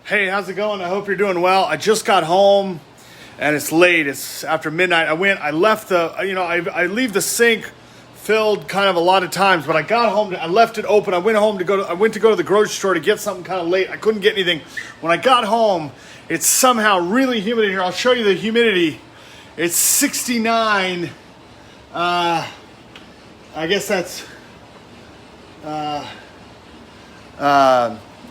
Hey, how's it going? I hope you're doing well. I just got home and it's late. It's after midnight. I left I leave the sink filled kind of a lot of times, but I got home, I left it open. I went to go to the grocery store to get something kind of late. I couldn't get anything. When I got home, it's somehow really humid in here. I'll show you the humidity. It's 69. I guess that's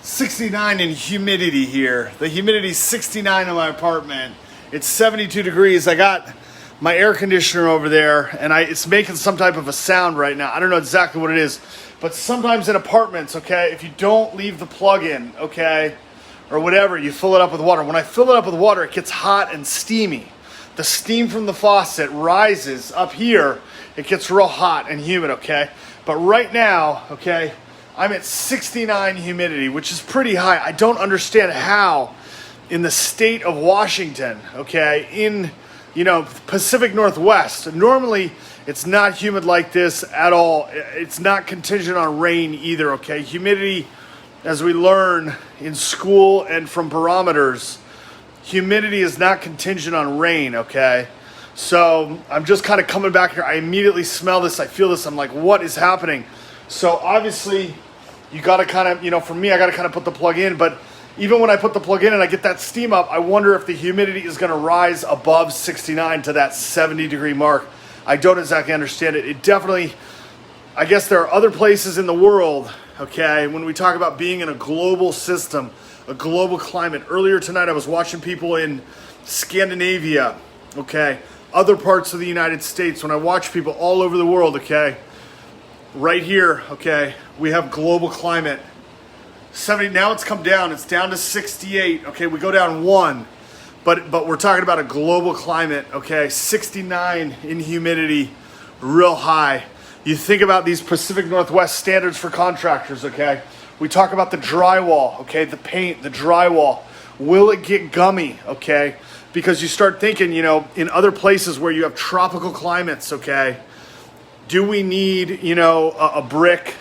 69 in humidity here. The humidity is 69 in my apartment. It's 72 degrees. I got my air conditioner over there, and it's making some type of a sound right now. I don't know exactly what it is, but sometimes in apartments, okay, if you don't leave the plug in, okay, or whatever, you fill it up with water. When I fill it up with water, it gets hot and steamy. The steam from the faucet rises up here. It gets real hot and humid, okay? But right now, okay, I'm at 69 humidity, which is pretty high. I don't understand how in the state of Washington, okay, in, Pacific Northwest, normally it's not humid like this at all. It's not contingent on rain either, okay? Humidity, as we learn in school and from barometers, humidity is not contingent on rain, okay? So I'm just kind of coming back here. I immediately smell this. I feel this. I'm like, what is happening? So obviously, you got to kind of, for me, I got to kind of put the plug in. But even when I put the plug in and I get that steam up, I wonder if the humidity is going to rise above 69 to that 70 degree mark. I don't exactly understand it. It definitely, I guess there are other places in the world, okay, when we talk about being in a global system, a global climate. Earlier tonight, I was watching people in Scandinavia, okay, other parts of the United States. When I watch people all over the world, okay, right here, okay, we have global climate. 70, now it's come down. It's down to 68. Okay, we go down one, but we're talking about a global climate, okay? 69 in humidity, real high. You think about these Pacific Northwest standards for contractors, okay? We talk about the drywall, okay, the paint, the drywall. Will it get gummy, okay? Because you start thinking, in other places where you have tropical climates, okay, do we need, a brick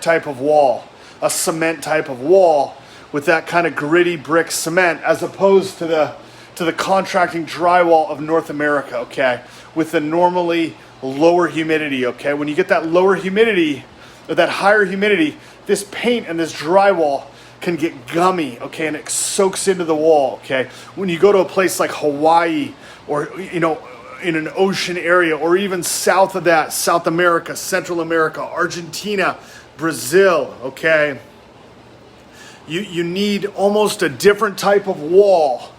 type of wall, a cement type of wall with that kind of gritty brick cement, as opposed to the contracting drywall of North America, okay, with the normally lower humidity, okay? When you get that lower humidity, or that higher humidity, this paint and this drywall can get gummy, okay, and it soaks into the wall, okay? When you go to a place like Hawaii, or, in an ocean area, or even south of that, South America, Central America, Argentina, Brazil, okay? You need almost a different type of wall,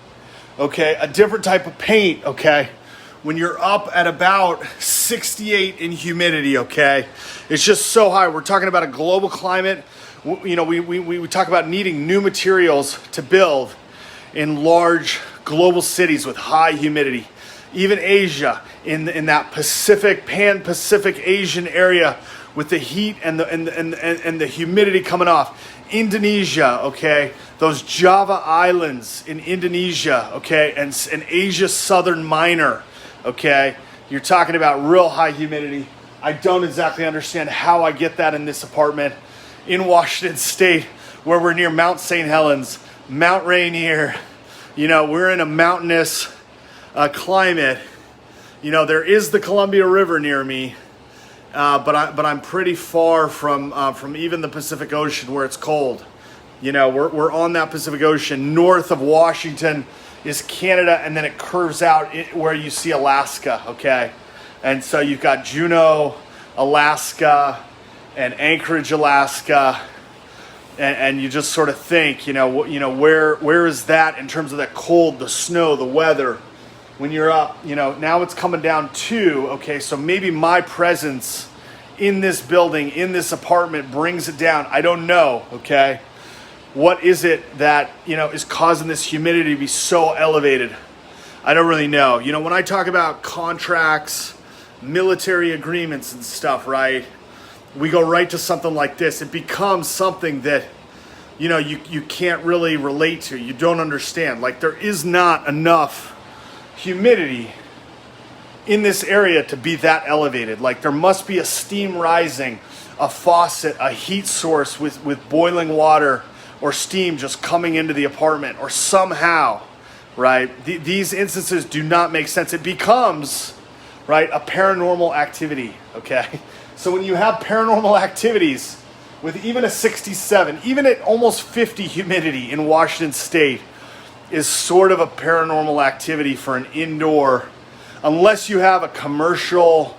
okay? A different type of paint, okay? When you're up at about 68 in humidity, okay? It's just so high. We're talking about a global climate. We talk about needing new materials to build in large global cities with high humidity. Even Asia, in that Pan-Pacific Asian area, with the heat and the humidity coming off. Indonesia, okay, those Java Islands in Indonesia, okay, and Asia Southern Minor, okay, you're talking about real high humidity. I don't exactly understand how I get that in this apartment in Washington State, where we're near Mount St. Helens, Mount Rainier. We're in a mountainous climate. There is the Columbia River near me, but I'm pretty far from even the Pacific Ocean where it's cold. We're on that Pacific Ocean. North of Washington is Canada, and then it curves out where you see Alaska, okay? And so you've got Juneau, Alaska, and Anchorage, Alaska, and you just sort of think, where is that in terms of that cold, the snow, the weather? When you're up, now it's coming down too, okay, so maybe my presence in this building, in this apartment, brings it down. I don't know, okay? What is it that, is causing this humidity to be so elevated? I don't really know. When I talk about contracts, military agreements and stuff, right? We go right to something like this. It becomes something that, you can't really relate to. You don't understand. Like, there is not enough humidity in this area to be that elevated. Like, there must be a steam rising, a faucet, a heat source with boiling water or steam just coming into the apartment or somehow, right? These instances do not make sense. It becomes, right, a paranormal activity, okay? So when you have paranormal activities with even a 67, even at almost 50 humidity in Washington State is sort of a paranormal activity for an indoor, unless you have a commercial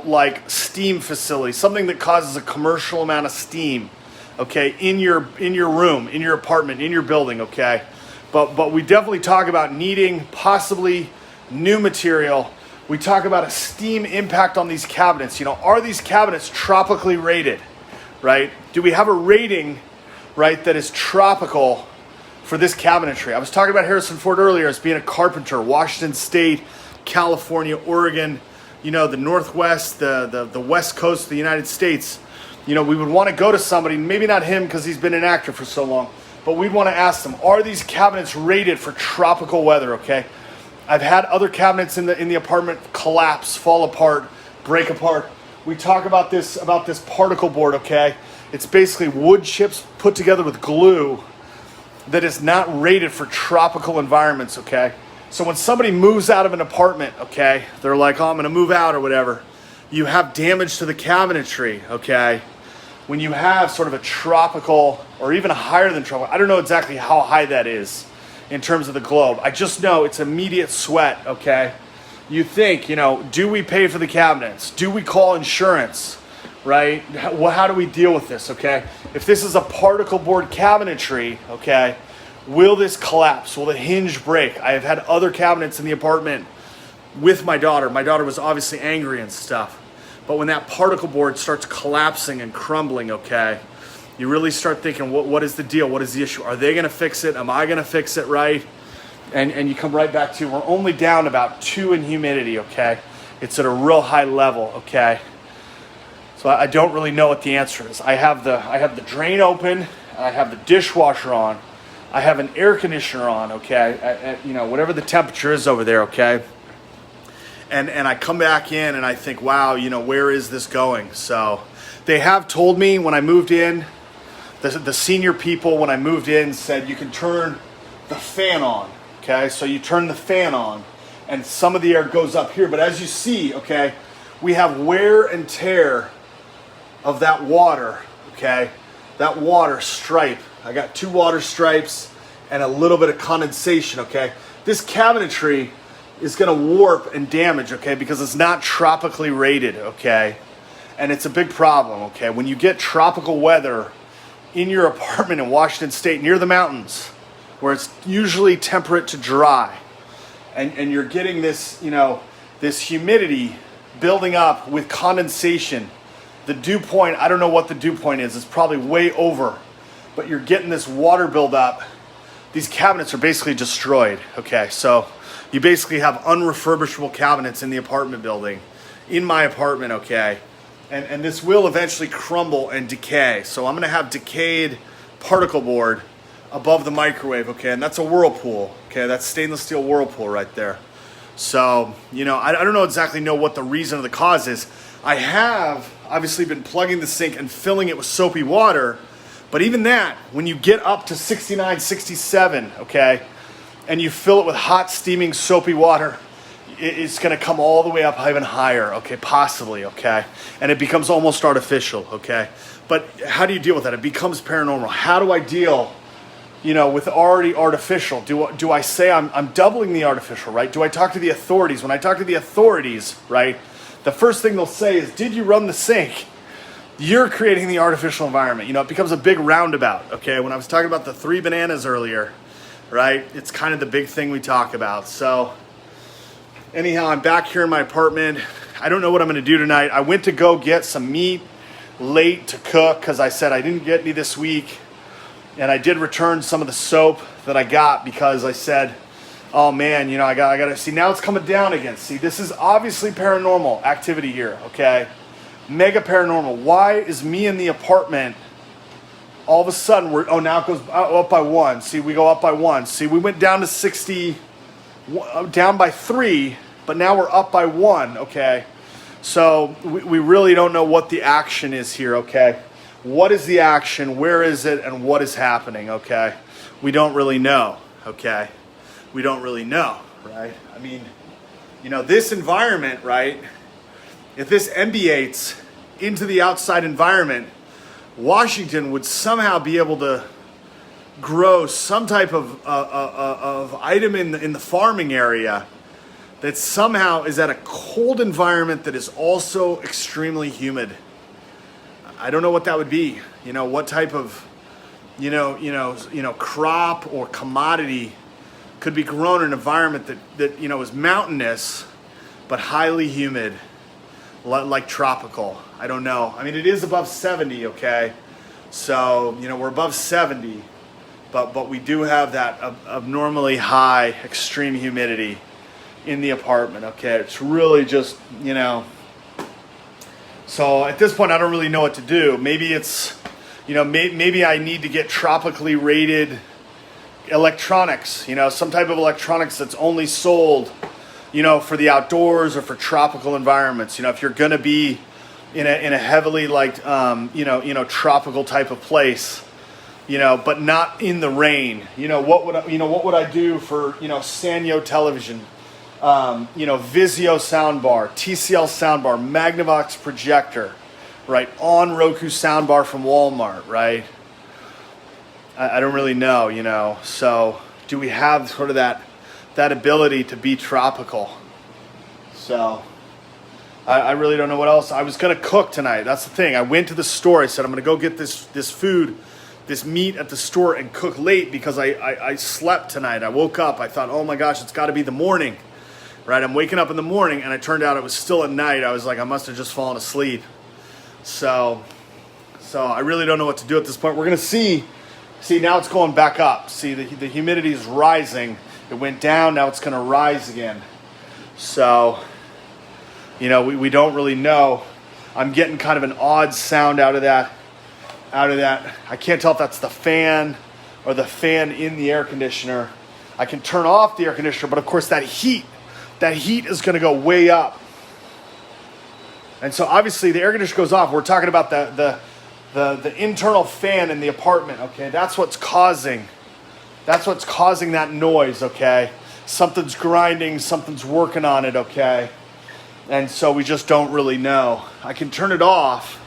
like steam facility, something that causes a commercial amount of steam, okay, in your room, in your apartment, in your building, okay? But we definitely talk about needing possibly new material. We talk about a steam impact on these cabinets. You know, are these cabinets tropically rated, right? Do we have a rating, right, that is tropical for this cabinetry? I was talking about Harrison Ford earlier as being a carpenter, Washington State, California, Oregon, you know, the Northwest, the West Coast of the United States. You know, we would want to go to somebody, maybe not him because he's been an actor for so long, but we'd want to ask them, are these cabinets rated for tropical weather, okay? I've had other cabinets in the apartment collapse, fall apart, break apart. We talk about this particle board, okay? It's basically wood chips put together with glue that is not rated for tropical environments, okay? So when somebody moves out of an apartment, okay, they're like, oh, I'm gonna move out or whatever. You have damage to the cabinetry, okay? When you have sort of a tropical or even a higher than tropical, I don't know exactly how high that is in terms of the globe. I just know it's immediate sweat, okay? You think, you know, do we pay for the cabinets? Do we call insurance, right? How do we deal with this, okay? If this is a particle board cabinetry, okay, will this collapse? Will the hinge break? I have had other cabinets in the apartment with my daughter. My daughter was obviously angry and stuff. But when that particle board starts collapsing and crumbling, okay, you really start thinking, what is the deal? What is the issue? Are they going to fix it? Am I going to fix it, right? And you come right back to, we're only down about 2 in humidity, okay? It's at a real high level, okay? So I don't really know what the answer is. I have the drain open, I have the dishwasher on, I have an air conditioner on, okay? At, you know, whatever the temperature is over there, okay? And I come back in and I think, wow, you know, where is this going? So they have told me when I moved in, the senior people when I moved in said you can turn the fan on, okay? So you turn the fan on and some of the air goes up here. But as you see, okay, we have wear and tear of that water, okay? That water stripe. I got 2 water stripes and a little bit of condensation, okay? This cabinetry is gonna warp and damage, okay? Because it's not tropically rated, okay? And it's a big problem, okay? When you get tropical weather in your apartment in Washington State near the mountains, where it's usually temperate to dry, and you're getting this, you know, this humidity building up with condensation. The dew point, I don't know what the dew point is, it's probably way over, but you're getting this water buildup. These cabinets are basically destroyed, okay? So you basically have unrefurbishable cabinets in the apartment building, in my apartment, okay? And this will eventually crumble and decay. So I'm gonna have decayed particle board above the microwave, okay? And that's a Whirlpool, okay? That's stainless steel Whirlpool right there. So, you know, I don't know exactly what the reason or the cause is. I have obviously been plugging the sink and filling it with soapy water, but even that, when you get up to 69, 67, okay, and you fill it with hot, steaming, soapy water, it's going to come all the way up even higher, okay, possibly, okay, and it becomes almost artificial, okay. But how do you deal with that? It becomes paranormal. How do I deal, you know, with already artificial? Do I say I'm doubling the artificial, right? Do I talk to the authorities? When I talk to the authorities, right, the first thing they'll say is, did you run the sink? You're creating the artificial environment. You know, it becomes a big roundabout, okay? When I was talking about the 3 bananas earlier, right, it's kind of the big thing we talk about. So anyhow, I'm back here in my apartment. I don't know what I'm going to do tonight. I went to go get some meat late to cook because I said I didn't get any this week. And I did return some of the soap that I got because I said, oh man, you know, I got to see, now it's coming down again. See, this is obviously paranormal activity here, okay? Mega paranormal. Why is me in the apartment all of a sudden now it goes up by 1. See, we go up by 1. See, we went down to 60, down by 3, but now we're up by 1, okay? So we really don't know what the action is here, okay? What is the action? Where is it? And what is happening? Okay. We don't really know. Okay. We don't really know, right? I mean, this environment, right? If this emanates into the outside environment, Washington would somehow be able to grow some type of item in the farming area that somehow is at a cold environment that is also extremely humid. I don't know what that would be. What type of crop or commodity could be grown in an environment that is mountainous but highly humid, like tropical. I don't know. I mean, it is above 70, okay? So, we're above 70, but we do have that abnormally high extreme humidity in the apartment, okay? It's really just, so at this point I don't really know what to do. Maybe it's, maybe I need to get tropically rated electronics, some type of electronics that's only sold, for the outdoors or for tropical environments. If you're going to be in a heavily tropical type of place, but not in the rain. What would I do for, Sanyo television, Vizio soundbar, TCL soundbar, Magnavox projector, right? On Roku soundbar from Walmart, right? I don't really know, so do we have sort of that ability to be tropical? So I really don't know what else. I was going to cook tonight. That's the thing. I went to the store. I said, I'm going to go get this food, this meat at the store and cook late because I slept tonight. I woke up. I thought, oh my gosh, it's got to be the morning, right? I'm waking up in the morning and it turned out it was still at night. I was like, I must have just fallen asleep. So I really don't know what to do at this point. We're going to see now it's going back up. See, the humidity is rising. It went down. Now it's going to rise again. So, we don't really know. I'm getting kind of an odd sound out of that. I can't tell if that's the fan or the fan in the air conditioner. I can turn off the air conditioner, but of course that heat is going to go way up. And so obviously the air conditioner goes off. We're talking about the internal fan in the apartment, okay? That's what's causing that noise, okay? Something's grinding, something's working on it, okay? And so we just don't really know. I can turn it off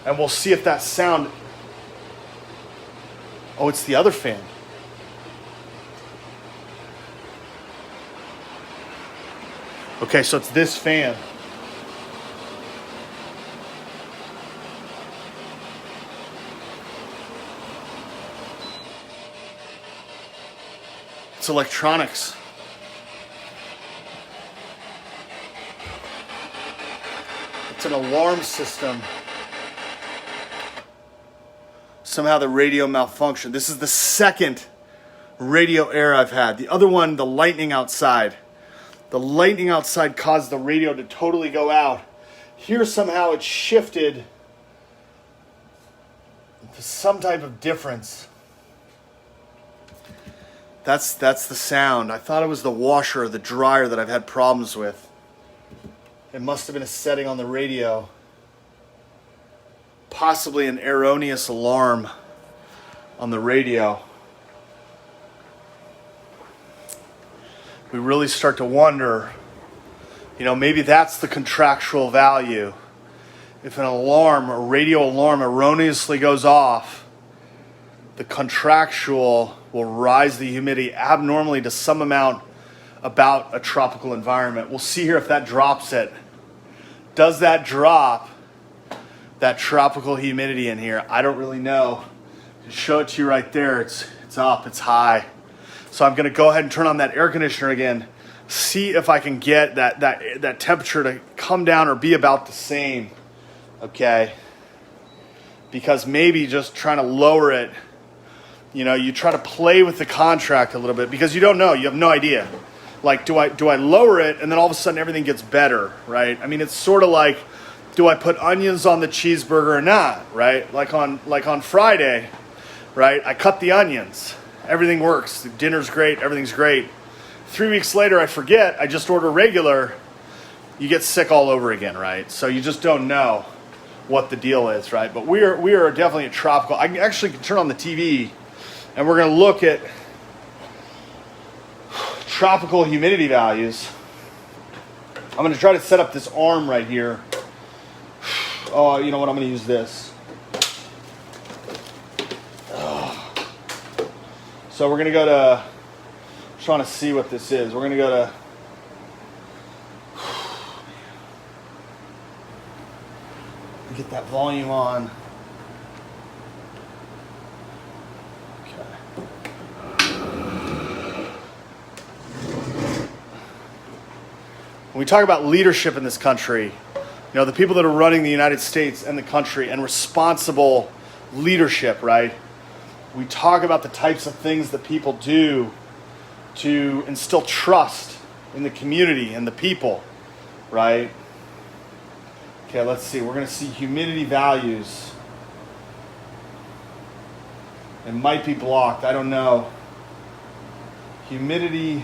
and we'll see if that sound... Oh, it's the other fan. Okay, so it's this fan. It's electronics. It's an alarm system. Somehow the radio malfunctioned. This is the second radio error I've had. The other one, the lightning outside. The lightning outside caused the radio to totally go out. Here somehow it shifted to some type of difference. That's the sound. I thought it was the washer or the dryer that I've had problems with. It must have been a setting on the radio. Possibly an erroneous alarm on the radio. We really start to wonder, maybe that's the contractual value. If an alarm, a radio alarm erroneously goes off, the contractual will rise the humidity abnormally to some amount about a tropical environment. We'll see here if that drops it. Does that drop that tropical humidity in here? I don't really know. To show it to you right there, it's up, it's high. So I'm going to go ahead and turn on that air conditioner again, see if I can get that temperature to come down or be about the same, okay? Because maybe just trying to lower it, you try to play with the contract a little bit because you don't know, you have no idea. Like, do I lower it and then all of a sudden everything gets better, right? I mean, it's sort of like, do I put onions on the cheeseburger or not, right? Like on Friday, right? I cut the onions. Everything works. The dinner's great. Everything's great. 3 weeks later, I forget. I just order regular. You get sick all over again, right? So you just don't know what the deal is, right? But we are definitely a tropical. I actually can turn on the TV, and we're going to look at tropical humidity values. I'm going to try to set up this arm right here. Oh, you know what? I'm going to use this. So we're going to go to, trying to see what this is. We're going to go to, get that volume on. Okay. When we talk about leadership in this country, the people that are running the United States and the country and responsible leadership, right? We talk about the types of things that people do to instill trust in the community and the people, right? Okay, let's see. We're going to see humidity values. It might be blocked. I don't know. Humidity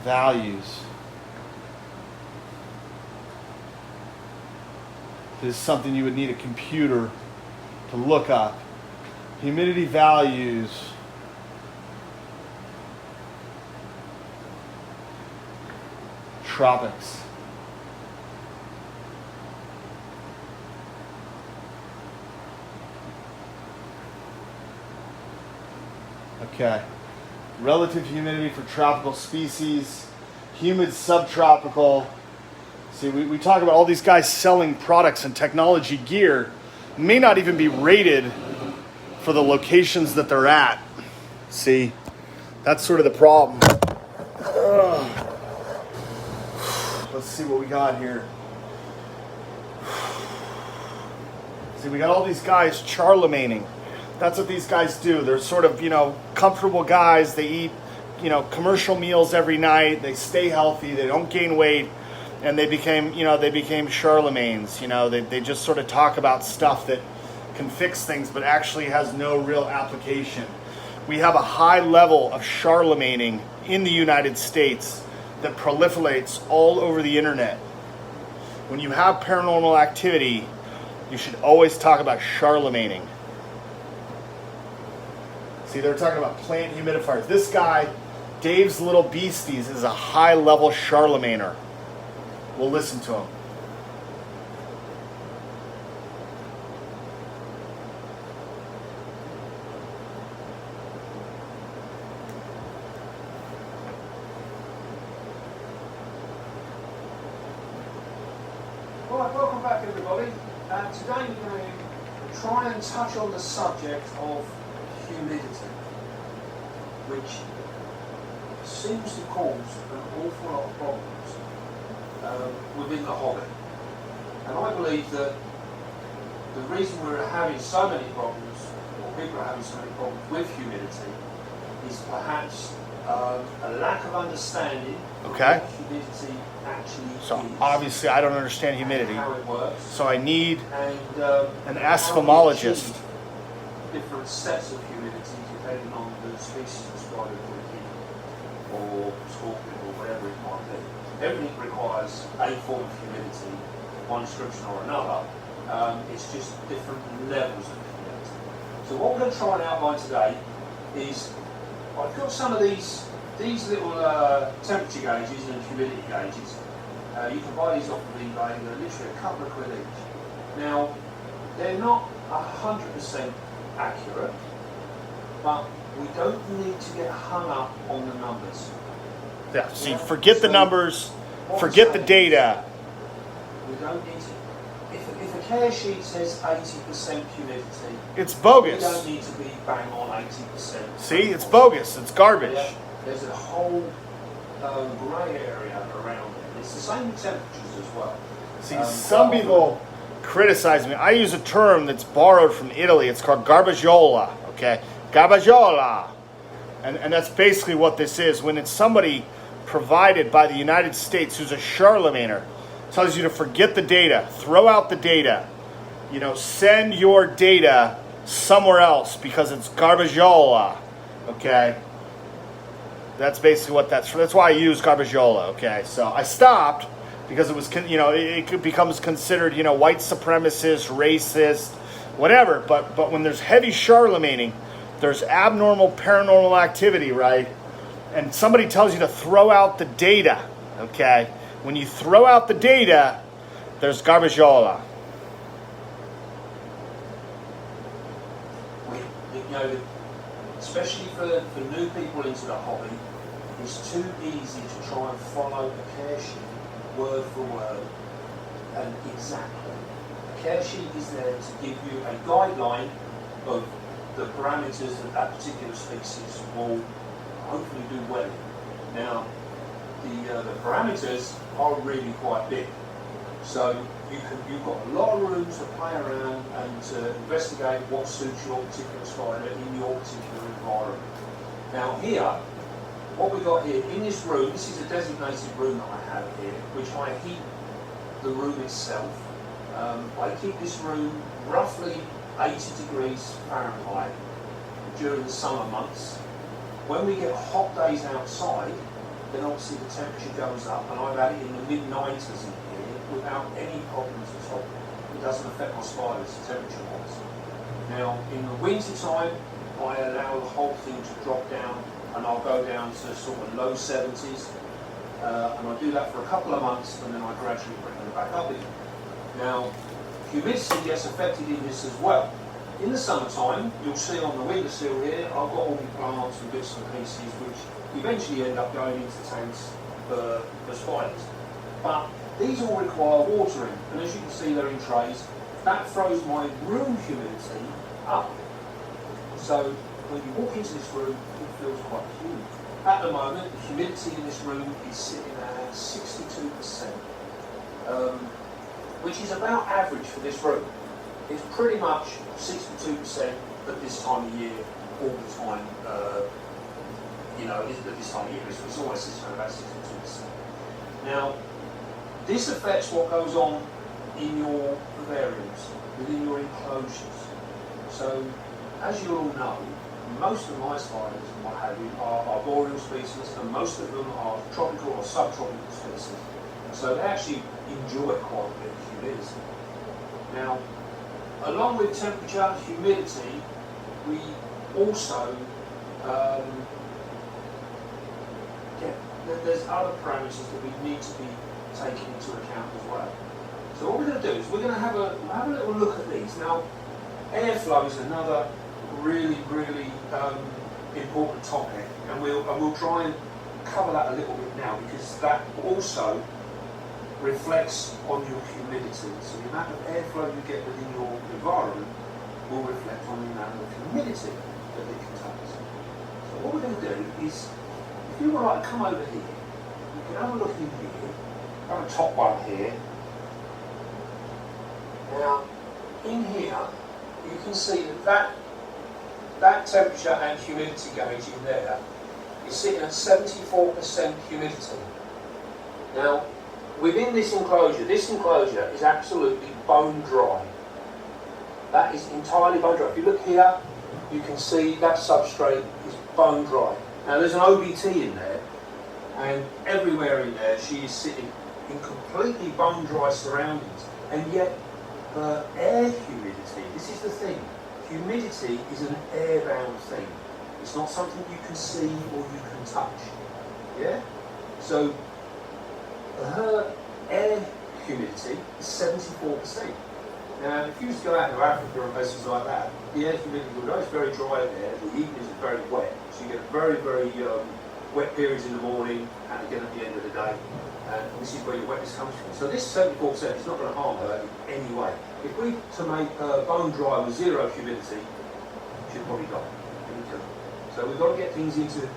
values. This is something you would need a computer to look up. Humidity values. Tropics. Okay. Relative humidity for tropical species. Humid subtropical. See, we talk about all these guys selling products and technology gear. May not even be rated for the locations that they're at. See, that's sort of the problem. Let's see what we got here. See, we got all these guys charlemagning. That's what these guys do. They're sort of, comfortable guys. They eat, commercial meals every night. They stay healthy. They don't gain weight. And they became Charlemagnes. They just sort of talk about stuff that can fix things, but actually has no real application. We have a high level of charlemagning in the United States that proliferates all over the internet. When you have paranormal activity, you should always talk about charlemagning. See, they're talking about plant humidifiers. This guy, Dave's Little Beasties, is a high-level charlemagner. We'll listen to him. Right, welcome back everybody. Today we're going to try and touch on the subject of humidity, which seems to cause an awful lot of problems within the hobby. And I believe that the reason we're having so many problems, or people are having so many problems with humidity, is perhaps a lack of understanding of what humidity actually So is. obviously I don't understand humidity. How it works. So I need an how asphomologist. we achieve different sets of humidity depending on the species of spider we're keeping, or scorpion, or whatever it might be. Everything requires a form of humidity, one description or another. It's just different levels of humidity. So what we're going to try and outline today is, I've got some of these little temperature gauges and humidity gauges. You can buy these off of eBay. They're literally a couple of quid each. Now, they're not 100% accurate, but we don't need to get hung up on the numbers. Yeah, see, forget the numbers, forget the data. We don't need to. If a care sheet says 80% humidity, It's bogus. we don't need to be bang on 80%. See, it's bogus. It's garbage. Yeah, there's a whole grey area around it. It's the same with temperatures as well. See, some people criticize me. I use a term that's borrowed from Italy. It's called garbaggiola, okay? Garbaggiola. And that's basically what this is. When it's somebody provided by the United States who's a charlemagner, tells you to forget the data, throw out the data, send your data somewhere else because it's garbaggiola, okay? That's basically what that's why I use garbaggiola, okay? So I stopped because it was, becomes considered, white supremacist, racist, whatever. But when there's heavy Charlemagning, there's abnormal paranormal activity, right? And somebody tells you to throw out the data, okay? When you throw out the data, there's garbageola. Especially for new people into the hobby, it's too easy to try and follow a care sheet word for word and exactly. A care sheet is there to give you a guideline of the parameters that particular species will hopefully do well in. Now, the parameters are really quite big, so you've got a lot of room to play around and to investigate what suits your particular spider in your particular environment. Now here, what we've got here in this room, this is a designated room that I have here, which I heat the room itself. I keep this room roughly 80 degrees Fahrenheit during the summer months. When we get hot days outside, then obviously the temperature goes up, and I've had it in the mid-90s in here without any problems at all. It doesn't affect my spiders temperature-wise. Now, in the winter time, I allow the whole thing to drop down, and I'll go down to sort of low 70s, and I do that for a couple of months, and then I gradually bring them back up again. Now, humidity gets affected in this as well. In the summertime, you'll see on the windowsill here, I've got all the plants and bits and pieces which eventually end up going into tanks for spiders. But these all require watering, and as you can see they're in trays. That throws my room humidity up. So when you walk into this room, it feels quite humid. At the moment, the humidity in this room is sitting at 62%, which is about average for this room. It's pretty much 62% at this time of year, all the time. At this time of year, it's always sitting at about 62%. Now, this affects what goes on in your vivariums, within your enclosures. So, as you all know, most of my spiders and what have you are arboreal species, and most of them are tropical or subtropical species. So they actually enjoy quite a bit of humidity. Now, along with temperature, humidity, we also there's other parameters that we need to be taken into account as well. So what we're going to do is we're going to have a little look at these. Now, airflow is another really important topic, and we'll try and cover that a little bit now, because that also reflects on your humidity. So the amount of airflow you get within your environment will reflect on the amount of humidity that it contains. So what we're going to do is, if you would like to come over here, you can have a look in here, have a top one here. Now, in here, you can see that temperature and humidity gauge in there is sitting at 74% humidity. Now, within this enclosure is absolutely bone dry. That is entirely bone dry. If you look here, you can see that substrate is bone dry. Now, there's an OBT in there, and everywhere in there she is sitting in completely bone dry surroundings, and yet the air humidity, this is the thing, humidity is an airbound thing. It's not something you can see or you can touch. Yeah? So her air humidity is 74%. Now, if you just go out to Africa and places like that, the air humidity, although it's very dry there, the evenings are very wet. So you get very wet periods in the morning and again at the end of the day. And this is where your wetness comes from. So this 74% is not going to harm her in any way. If we to make her bone dry with zero humidity, she'll probably die. So we've got to get things into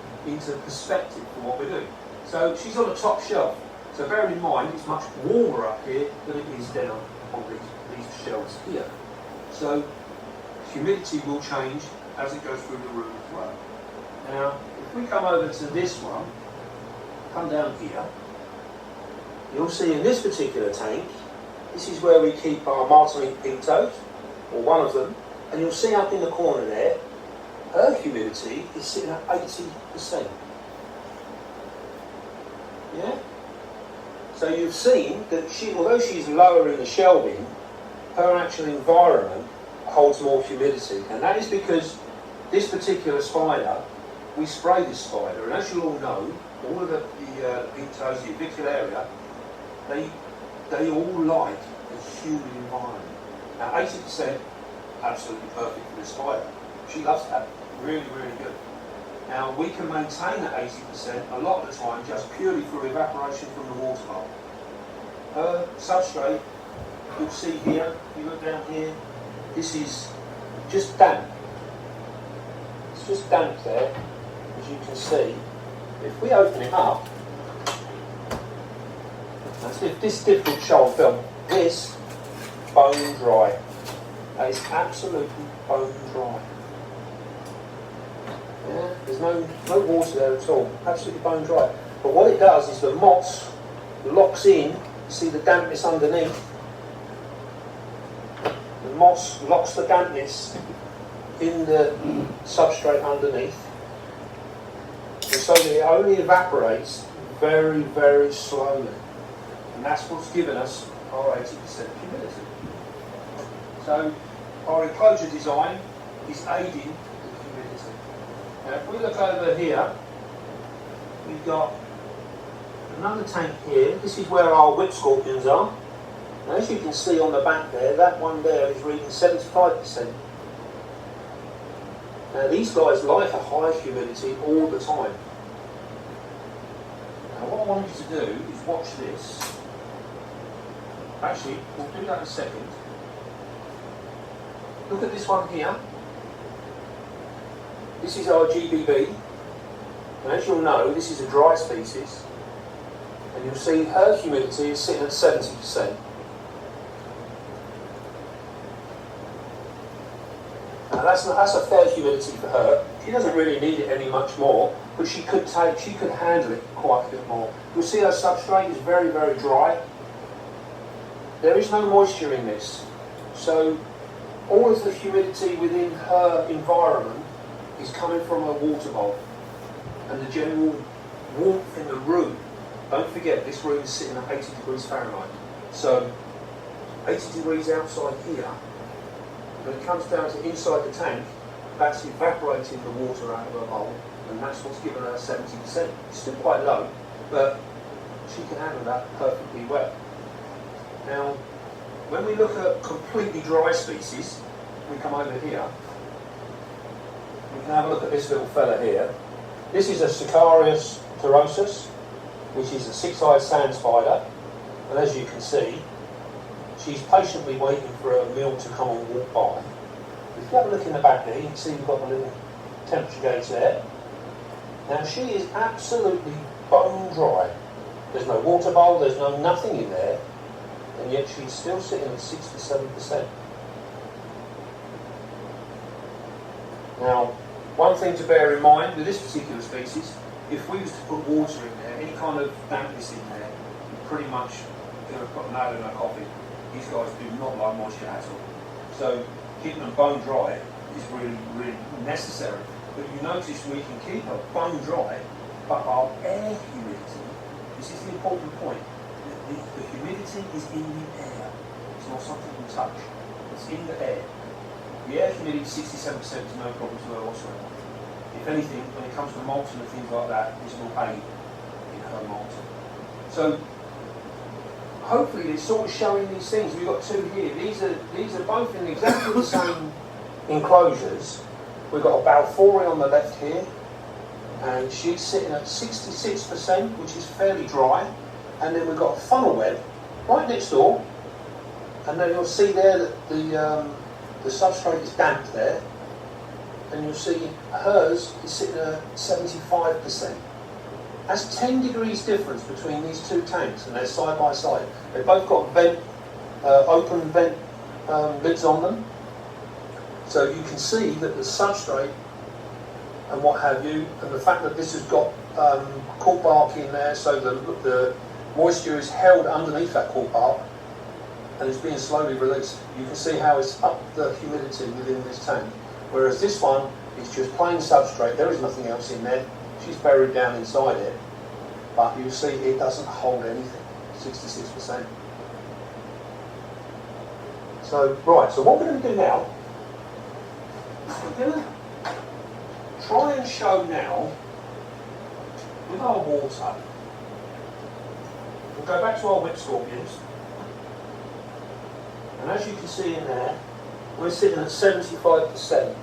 perspective for what we're doing. So she's on the top shelf. So bear in mind, it's much warmer up here than it is down on these shelves here. So humidity will change as it goes through the room as well. Now, if we come over to this one, come down here, you'll see in this particular tank, this is where we keep our Martinique pintos, or one of them, and you'll see up in the corner there, her humidity is sitting at 80%. Yeah? So you've seen that although she's lower in the shelving, her actual environment holds more humidity, and that is because this particular spider, we spray this spider, and as you all know, all of the pink toes, the Ubiquularia, they all like a humid environment. Now 80%, absolutely perfect for this spider. She loves that, really, really good. Now we can maintain that 80% a lot of the time just purely through evaporation from the water bowl. Her substrate, you'll see here, you look down here, this is just damp. It's just damp there, as you can see. If we open it up, that's this different show on film, this bone dry. That is absolutely bone dry. Yeah, there's no water there at all, absolutely bone dry. But what it does is the moss locks in, you see the dampness underneath. The moss locks the dampness in the substrate underneath, and so that it only evaporates very, very slowly. And that's what's given us our 80% humidity. So our enclosure design is aiding the humidity. Now if we look over here, we've got another tank here. This is where our whip scorpions are. Now, as you can see on the back there, that one there is reading 75%. Now these guys like a high humidity all the time. Now what I want you to do is watch this. Actually, we'll do that in a second. Look at this one here. This is our GBB. And as you'll know, this is a dry species. And you'll see her humidity is sitting at 70%. Now that's a fair humidity for her. She doesn't really need it any much more, but she could handle it quite a bit more. You'll see her substrate is very, very dry. There is no moisture in this, so all of the humidity within her environment is coming from her water bowl and the general warmth in the room. Don't forget, this room is sitting at 80 degrees Fahrenheit, so 80 degrees outside here. When it comes down to inside the tank, that's evaporating the water out of her bowl, and that's what's given her 70%. It's still quite low, but she can handle that perfectly well. Now, when we look at completely dry species, we come over here, we can have a look at this little fella here. This is a Sicarius turosus, which is a six-eyed sand spider, and as you can see, she's patiently waiting for a meal to come and walk by. If you have a look in the back there, you can see we've got a little temperature gauge there. Now she is absolutely bone dry. There's no water bowl, there's no nothing in there, and yet she's still sitting at 67%. Now, one thing to bear in mind with this particular species, if we was to put water in there, any kind of dampness in there, you pretty much going to put a nail in our coffin. These guys do not like moisture at all. So keeping them bone dry is really, really necessary. But you notice we can keep her bone dry, but our air humidity, this is the important point, the humidity is in the air. It's not something you touch. It's in the air. The air humidity 67% is no problem to her whatsoever. If anything, when it comes to molten and things like that, this will aid in her molten. So hopefully it's sort of showing these things. We've got two here. These are both in exactly the same enclosures. We've got a Balfouri on the left here, and she's sitting at 66%, which is fairly dry. And then we've got a funnel web right next door, and then you'll see there that the substrate is damp there, and you'll see hers is sitting at 75%. That's 10 degrees difference between these two tanks, and they're side by side. They've both got open vent lids on them, so you can see that the substrate and what have you, and the fact that this has got cork bark in there, so the moisture is held underneath that cork bark and it's being slowly released. You can see how it's up the humidity within this tank, whereas this one is just plain substrate. There is nothing else in there. She's buried down inside it, but you'll see it doesn't hold anything. 66%. So, right, so what we're going to do now, we're going to try and show now, with our water, we'll go back to our whip scorpions, and as you can see in there, we're sitting at 75%.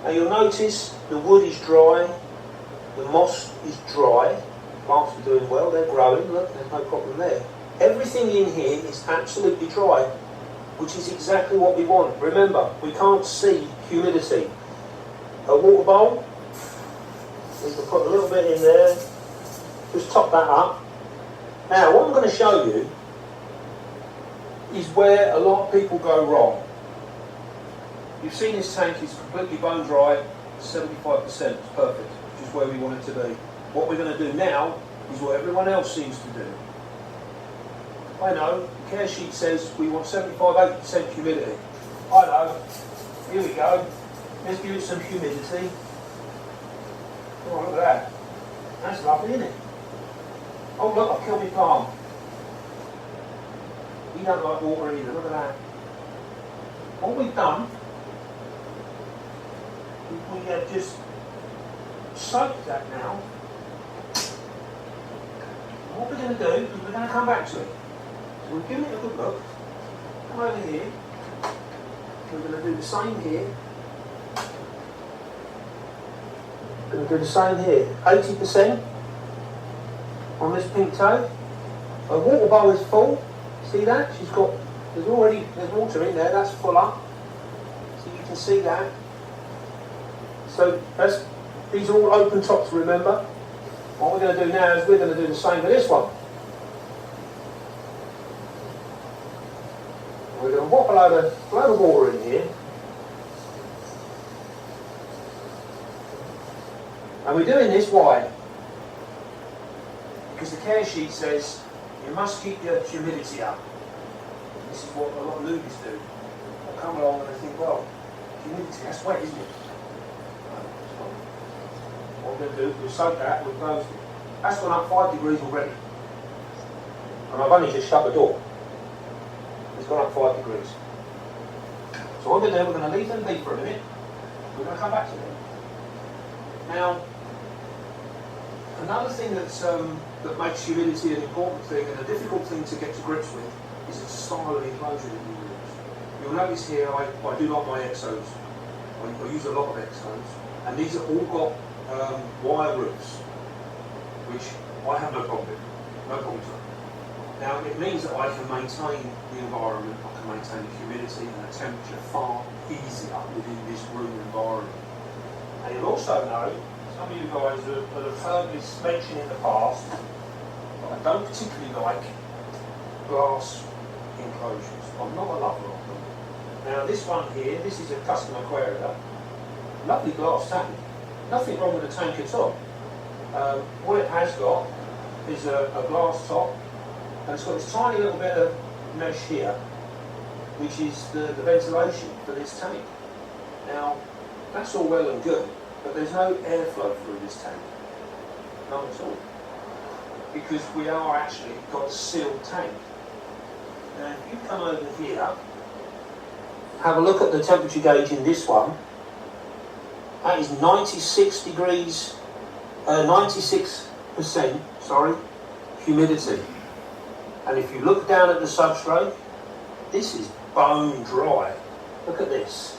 Now you'll notice the wood is dry, the moss is dry, plants are doing well, they're growing, look, there's no problem there. Everything in here is absolutely dry, which is exactly what we want. Remember, we can't see humidity. A water bowl, we can put a little bit in there, just top that up. Now what I'm going to show you is where a lot of people go wrong. You've seen this tank is completely bone dry, 75%, it's perfect, which is where we want it to be. What we're going to do now is what everyone else seems to do. I know, the care sheet says we want 75-80% humidity. I know, here we go, let's give it some humidity. Oh, look at that, that's lovely, isn't it? Oh look, I've killed my palm. He don't like water either, look at that. What we've done, we have just soaked that now. And what we're going to do is we're going to come back to it. So we've given it a good look. Come over here. We're going to do the same here. We're going to do the same here. 80% on this pink toe. Her water bowl is full. See that? There's water in there. That's full up. So you can see that. So these are all open tops, remember. What we're going to do now is we're going to do the same with this one. We're going to whop a load of water in here. And we're doing this, why? Because the care sheet says you must keep your humidity up. This is what a lot of newbies do. They'll come along and they think, well, humidity, that's wet, isn't it? What we're going to do is we'll soak that, we'll close it. That's gone up 5 degrees already. And I've only just shut the door. It's gone up 5 degrees. So what we're going to do, we're going to leave them be for a minute. We're going to come back to them. Now, another thing that makes humidity an important thing and a difficult thing to get to grips with is the style of enclosure that you use. You'll notice here I do like my exos. I use a lot of exos. And these are all got wire roofs, which I have no problem with. No problem at all. Now it means that I can maintain the environment, I can maintain the humidity and the temperature far easier within this room environment. And you'll also know, some of you guys that have heard this mentioned in the past, I don't particularly like glass enclosures. I'm not a lover of them. Now this one here, this is a custom aquaria, lovely glass tank. Nothing wrong with the tank at all. What it has got is a glass top, and it's got this tiny little bit of mesh here, which is the ventilation for this tank. Now, that's all well and good, but there's no airflow through this tank. None at all. Because we are actually got a sealed tank. Now, if you come over here, have a look at the temperature gauge in this one. That is 96 degrees, 96%, humidity. And if you look down at the substrate, this is bone dry. Look at this.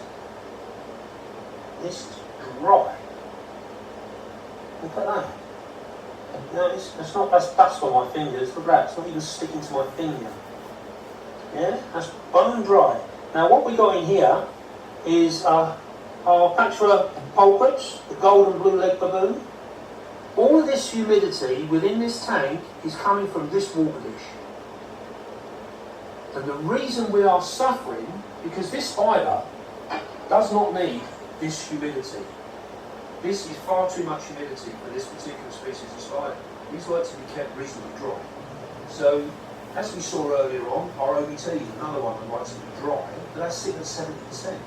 This is dry. Look at that. No, that's dust on my fingers. Look at that, it's not even sticking to my finger. Yeah, that's bone dry. Now what we got in here is our Patra pole clips, the gold and blue leg baboon. All of this humidity within this tank is coming from this water dish. And the reason we are suffering, because this spider does not need this humidity. This is far too much humidity for this particular species of spider. These like to be kept reasonably dry. So, as we saw earlier on, our OBT is another one that likes to be dry, but that's sitting at 70%.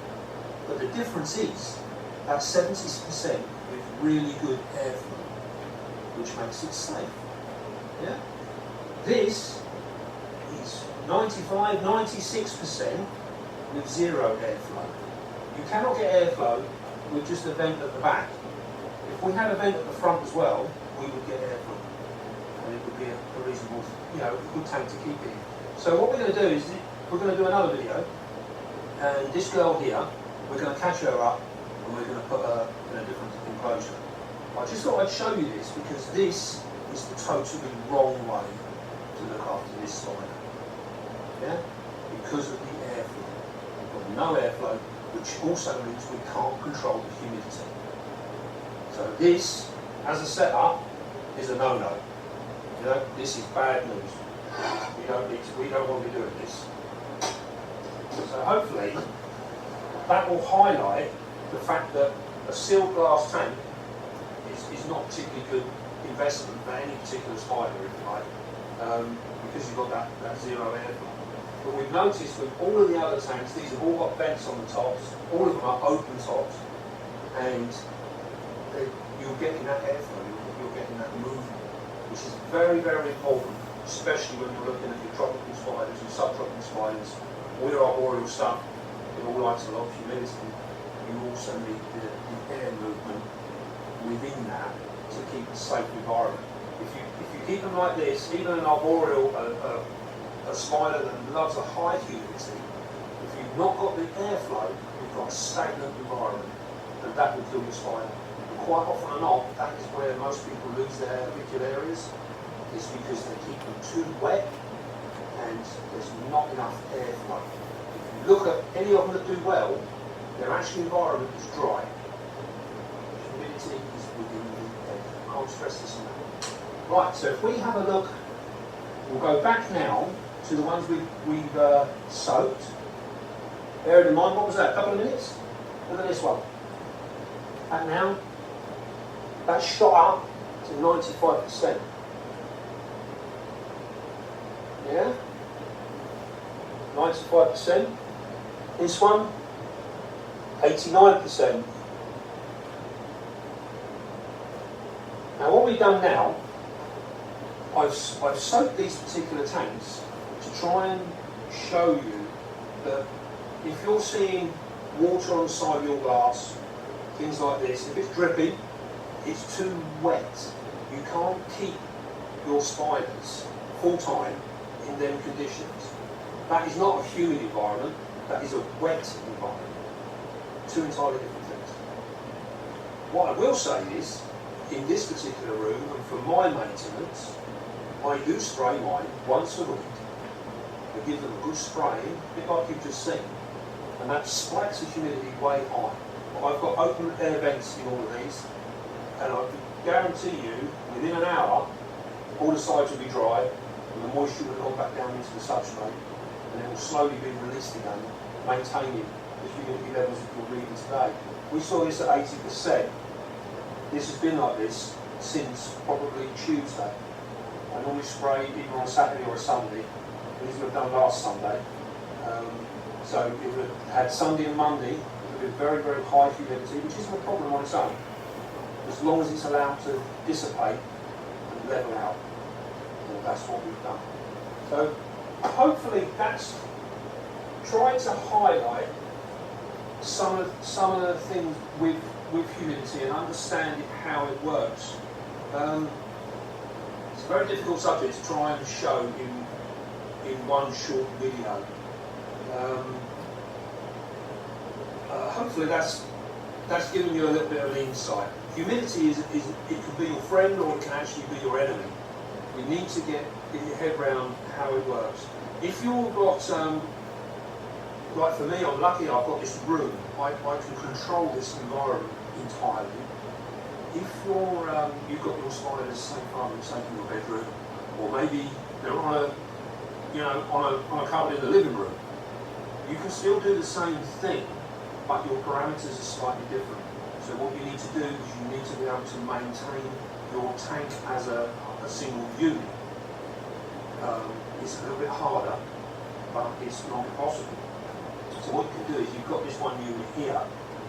But the difference is that 70% with really good airflow, which makes it safe. Yeah? This is 95, 96% with zero airflow. You cannot get airflow with just a vent at the back. If we had a vent at the front as well, we would get airflow. And it would be a reasonable, a good tank to keep in. So what we're going to do is, we're going to do another video, and this girl here, we're going to catch her up, and we're going to put her in a different enclosure. I just thought I'd show you this, because this is the totally wrong way to look after this spider. Yeah? Because of the airflow. We've got no airflow, which also means we can't control the humidity. So this, as a setup, is a no-no. This is bad news. We don't want to be doing this. So hopefully that will highlight the fact that a sealed glass tank is not a particularly good investment for any particular spider, if you like, because you've got that zero airflow. But we've noticed with all of the other tanks, these have all got vents on the tops, all of them are open tops, and you're getting that airflow, you're getting that movement, which is very, very important, especially when you're looking at your tropical spiders, your subtropical spiders, all your arboreal stuff. It all likes a lot of humidity. You also need the air movement within that to keep a safe environment. If you keep them like this, even an arboreal, a spider that loves a high humidity, if you've not got the airflow, you've got a stagnant environment, and that will kill your spider. And quite often or not, that is where most people lose their avicularias, is because they keep them too wet and there's not enough airflow. If you look at any of them that do well, their actual environment is dry. The humidity is within the air. I can't stress this enough. Right, so if we have a look, we'll go back now to the ones we've soaked. Bearing in mind, what was that, a couple of minutes? Look at this one. And now, that's shot up to 95%. Yeah? 95%. This one, 89%. Now what we've done now, I've soaked these particular tanks to try and show you that if you're seeing water on the side of your glass, things like this, if it's dripping, it's too wet. You can't keep your spiders full time in them conditions. That is not a humid environment, that is a wet environment. Two entirely different things. What I will say is, in this particular room, and for my maintenance, I do spray mine once a week. I give them a good spray, a bit like you've just seen, and that spikes the humidity way high. But I've got open air vents in all of these, and I can guarantee you, within an hour, all the sides will be dry, and the moisture will go back down into the substrate, and it will slowly be released again, maintaining the humidity levels that you're reading today. We saw this at 80%. This has been like this since probably Tuesday. I normally spray either on a Saturday or a Sunday. These would have done last Sunday. So it would have had Sunday and Monday. It would have been very, very high humidity, which isn't a problem on its own, as long as it's allowed to dissipate and level out. And that's what we've done. So hopefully that's tried to highlight some of the things with humidity and understanding how it works. It's a very difficult subject to try and show in one short video. Hopefully that's given you a little bit of an insight. Humidity it can be your friend or it can actually be your enemy. You need to get your head around how it works. If you've got, like for me, I'm lucky I've got this room. I can control this environment entirely. If you've got your spiders, say for in your bedroom, or maybe they're on a cupboard in the living room, you can still do the same thing, but your parameters are slightly different. So what you need to do is you need to be able to maintain your tank as a single unit. It's a little bit harder, but it's not impossible. So what you can do is you've got this one unit here.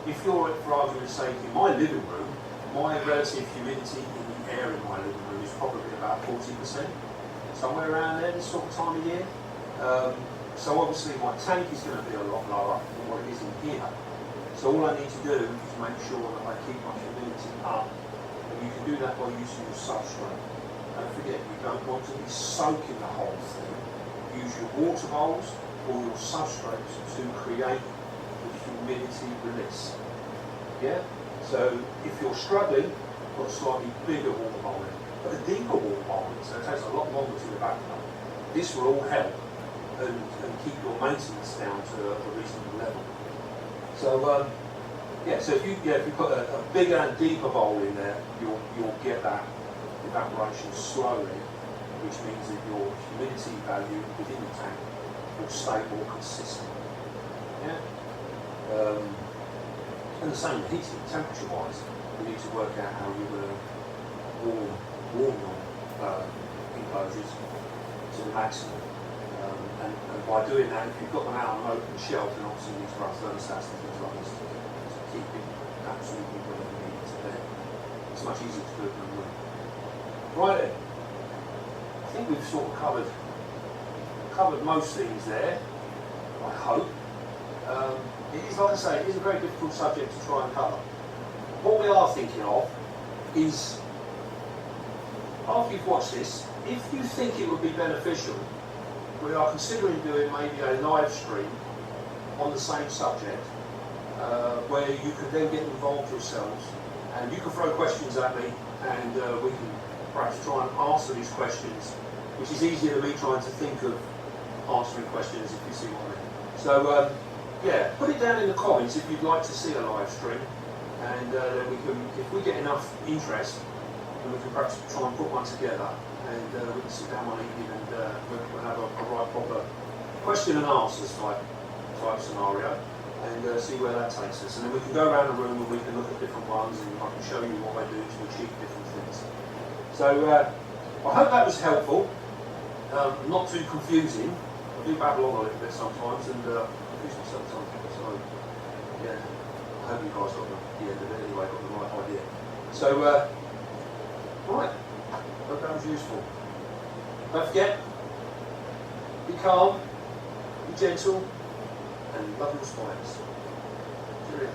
If you're, for argument's sake, in my living room, my relative humidity in the air in my living room is probably about 40%. Somewhere around there, this sort of time of year. So obviously my tank is going to be a lot lower than what it is in here. So all I need to do is make sure that I keep my humidity up. And you can do that by using your substrate. Don't forget, you don't want to be soaking the whole thing. Use your water bowls or your substrates to create the humidity release. Yeah? So if you're struggling, put a slightly bigger water bowl in, but a deeper water bowl in, so it takes a lot longer to evaporate. This will all help and keep your maintenance down to a reasonable level. So yeah, so if you put a bigger and deeper bowl in there, you'll get that evaporation slowly, which means that your humidity value within the tank will stay more consistent. Yeah. And the same with heating, temperature-wise, you need to work out how you're going to warm your enclosures to the maximum. And by doing that, if you've got them out on an open shelf, then obviously you need to run thermostats and things like this to keep it absolutely where you need it to be. It's much easier to do it than wood. Right then, I think we've sort of covered most things there, I hope. It is, like I say, it is a very difficult subject to try and cover. What we are thinking of is, after you've watched this, if you think it would be beneficial, we are considering doing maybe a live stream on the same subject, where you could then get involved yourselves, and you can throw questions at me, and we can perhaps try and answer these questions, which is easier than me trying to think of answering questions, if you see what I mean. So, yeah, put it down in the comments if you'd like to see a live stream, and then we can, if we get enough interest, then we can perhaps try and put one together, and we can sit down one evening and we'll have a right proper question and answers type scenario, and see where that takes us. And then we can go around the room and we can look at different ones, and I can show you what I do to achieve different things. So I hope that was helpful, not too confusing. I do babble on a little bit sometimes and confuse myself sometimes. So yeah, I hope you guys got the end of it anyway, got the right idea. So right, hope that was useful. Don't forget, be calm, be gentle, and love your spines. Cheerio.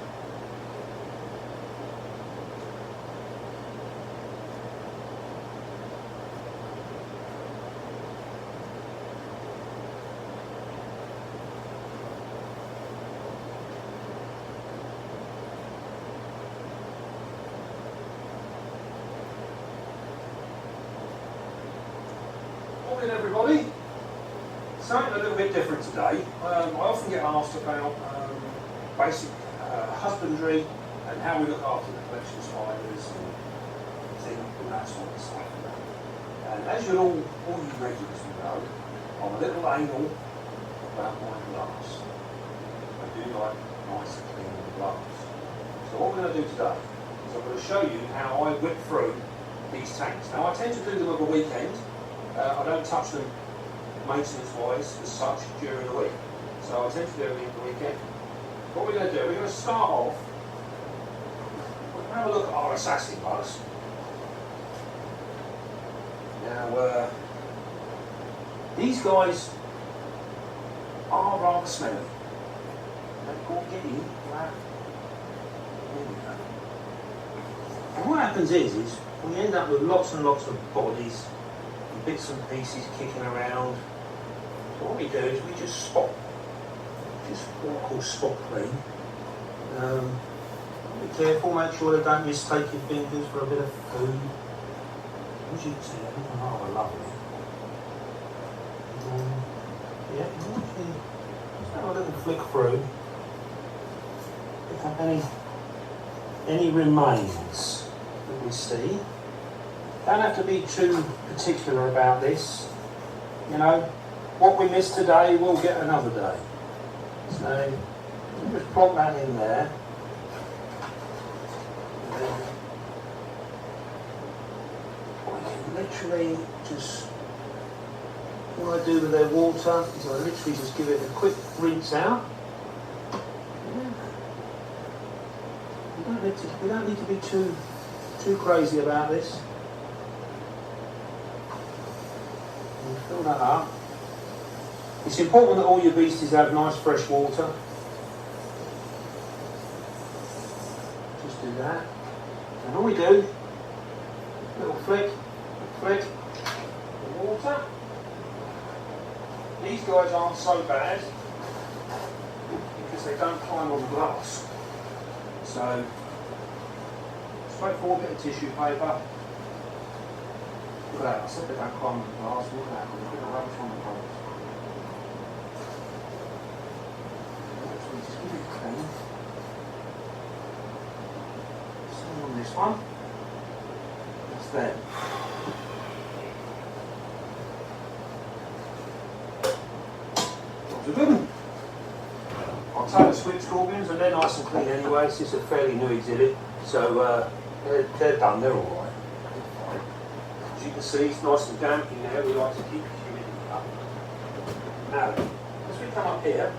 Morning everybody. Something a little bit different today. I often get asked about basic husbandry and how we look after the collection spiders and things and that sort of stuff. And as you all you regulars will know, I'm a little anal about my glass. I do like nice and clean glass. So what we're going to do today is I'm going to show you how I whip through these tanks. Now I tend to do them over the weekend. I don't touch them maintenance-wise as such during the week. So I tend to do everything the weekend. What we're going to do, we're going to start off, we're going to have a look at our assassin bugs. Now, these guys are rather smelly. They're called giddy, flat. There we go. And what happens is we end up with lots and lots of bodies, bits and pieces kicking around. So what we do is we just spot, just what I call spot clean. Be careful, make sure they don't mistake your fingers for a bit of food. As you can see, they're looking rather lovely. Yeah, just have a little flick through. Pick up any remains that we see. Don't have to be too particular about this. You know, what we miss today, we'll get another day. So, just plonk that in there. And then I can literally just, what I do with their water is I literally just give it a quick rinse out. We don't need to be too crazy about this. And fill that up. It's important that all your beasties have nice fresh water. Just do that. And all we do, little flick, flick, water. These guys aren't so bad because they don't climb on the glass. So, straightforward bit of tissue paper. Look at that, I said they don't climb on the glass. Look at that, there's a bit of rubbish on the glass. Just give it a clean. Same on this one. That's there. That's a good one. I'll take the switch scorpions and they're nice and clean anyway. This is a fairly new exhibit, so they're done, they're alright. As you can see, it's nice and damp in there. We like to keep the humidity up. Now, as we come up here,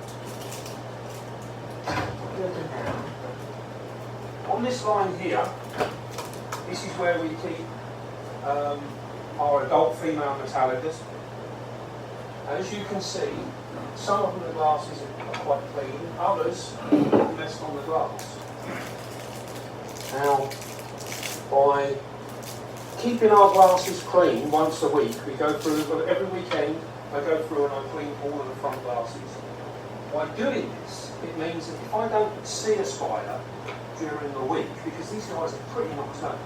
on this line here, this is where we keep our adult female metallicas. And as you can see, some of them the glasses are quite clean, others are messed on the glass. Now, by keeping our glasses clean once a week, we go through, every weekend, I go through and I clean all of the front glasses. By doing this, it means that if I don't see a spider during the week, because these guys are pretty nocturnal,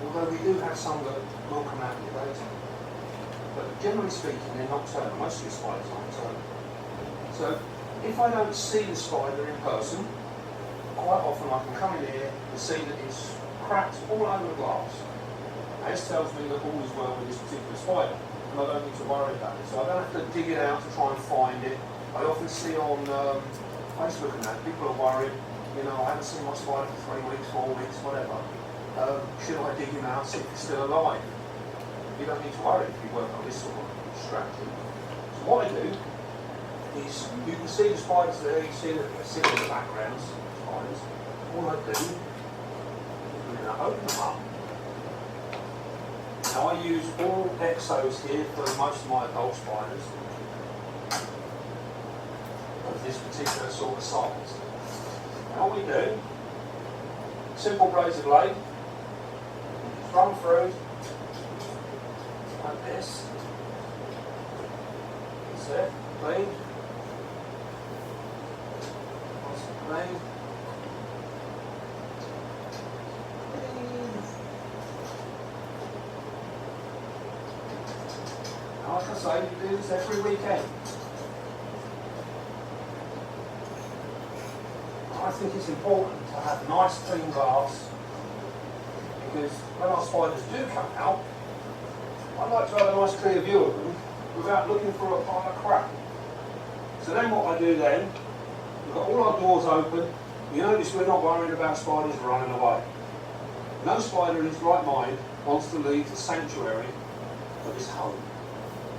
although we do have some that will come out in the daytime. But generally speaking, they're nocturnal. Most of the spiders are nocturnal. So if I don't see the spider in person, quite often I can come in here and see that it's cracked all over the glass. And this tells me that all is well with this particular spider, and I don't need to worry about it. So I don't have to dig it out to try and find it. I often see on Facebook and that, people are worried, you know, I haven't seen my spider for 3 weeks, 4 weeks, whatever. Should I dig him out, see if he's still alive? You don't need to worry if you work on this sort of strategy. So what I do is, you can see the spiders there, you see them in the backgrounds, spiders. All I do is we're going to open them up. Now I use all exos here for most of my adult spiders of this particular sort of size. Now what we do, simple razor blade, just run through like this. That's it, clean. Nice and clean. Now, like I say, you do this every weekend. I think it's important to have nice clean glass, because when our spiders do come out, I like to have a nice clear view of them without looking for a pile of crap. So then what I do then, we've got all our doors open. You notice we're not worried about spiders running away. No spider in his right mind wants to leave the sanctuary of his home.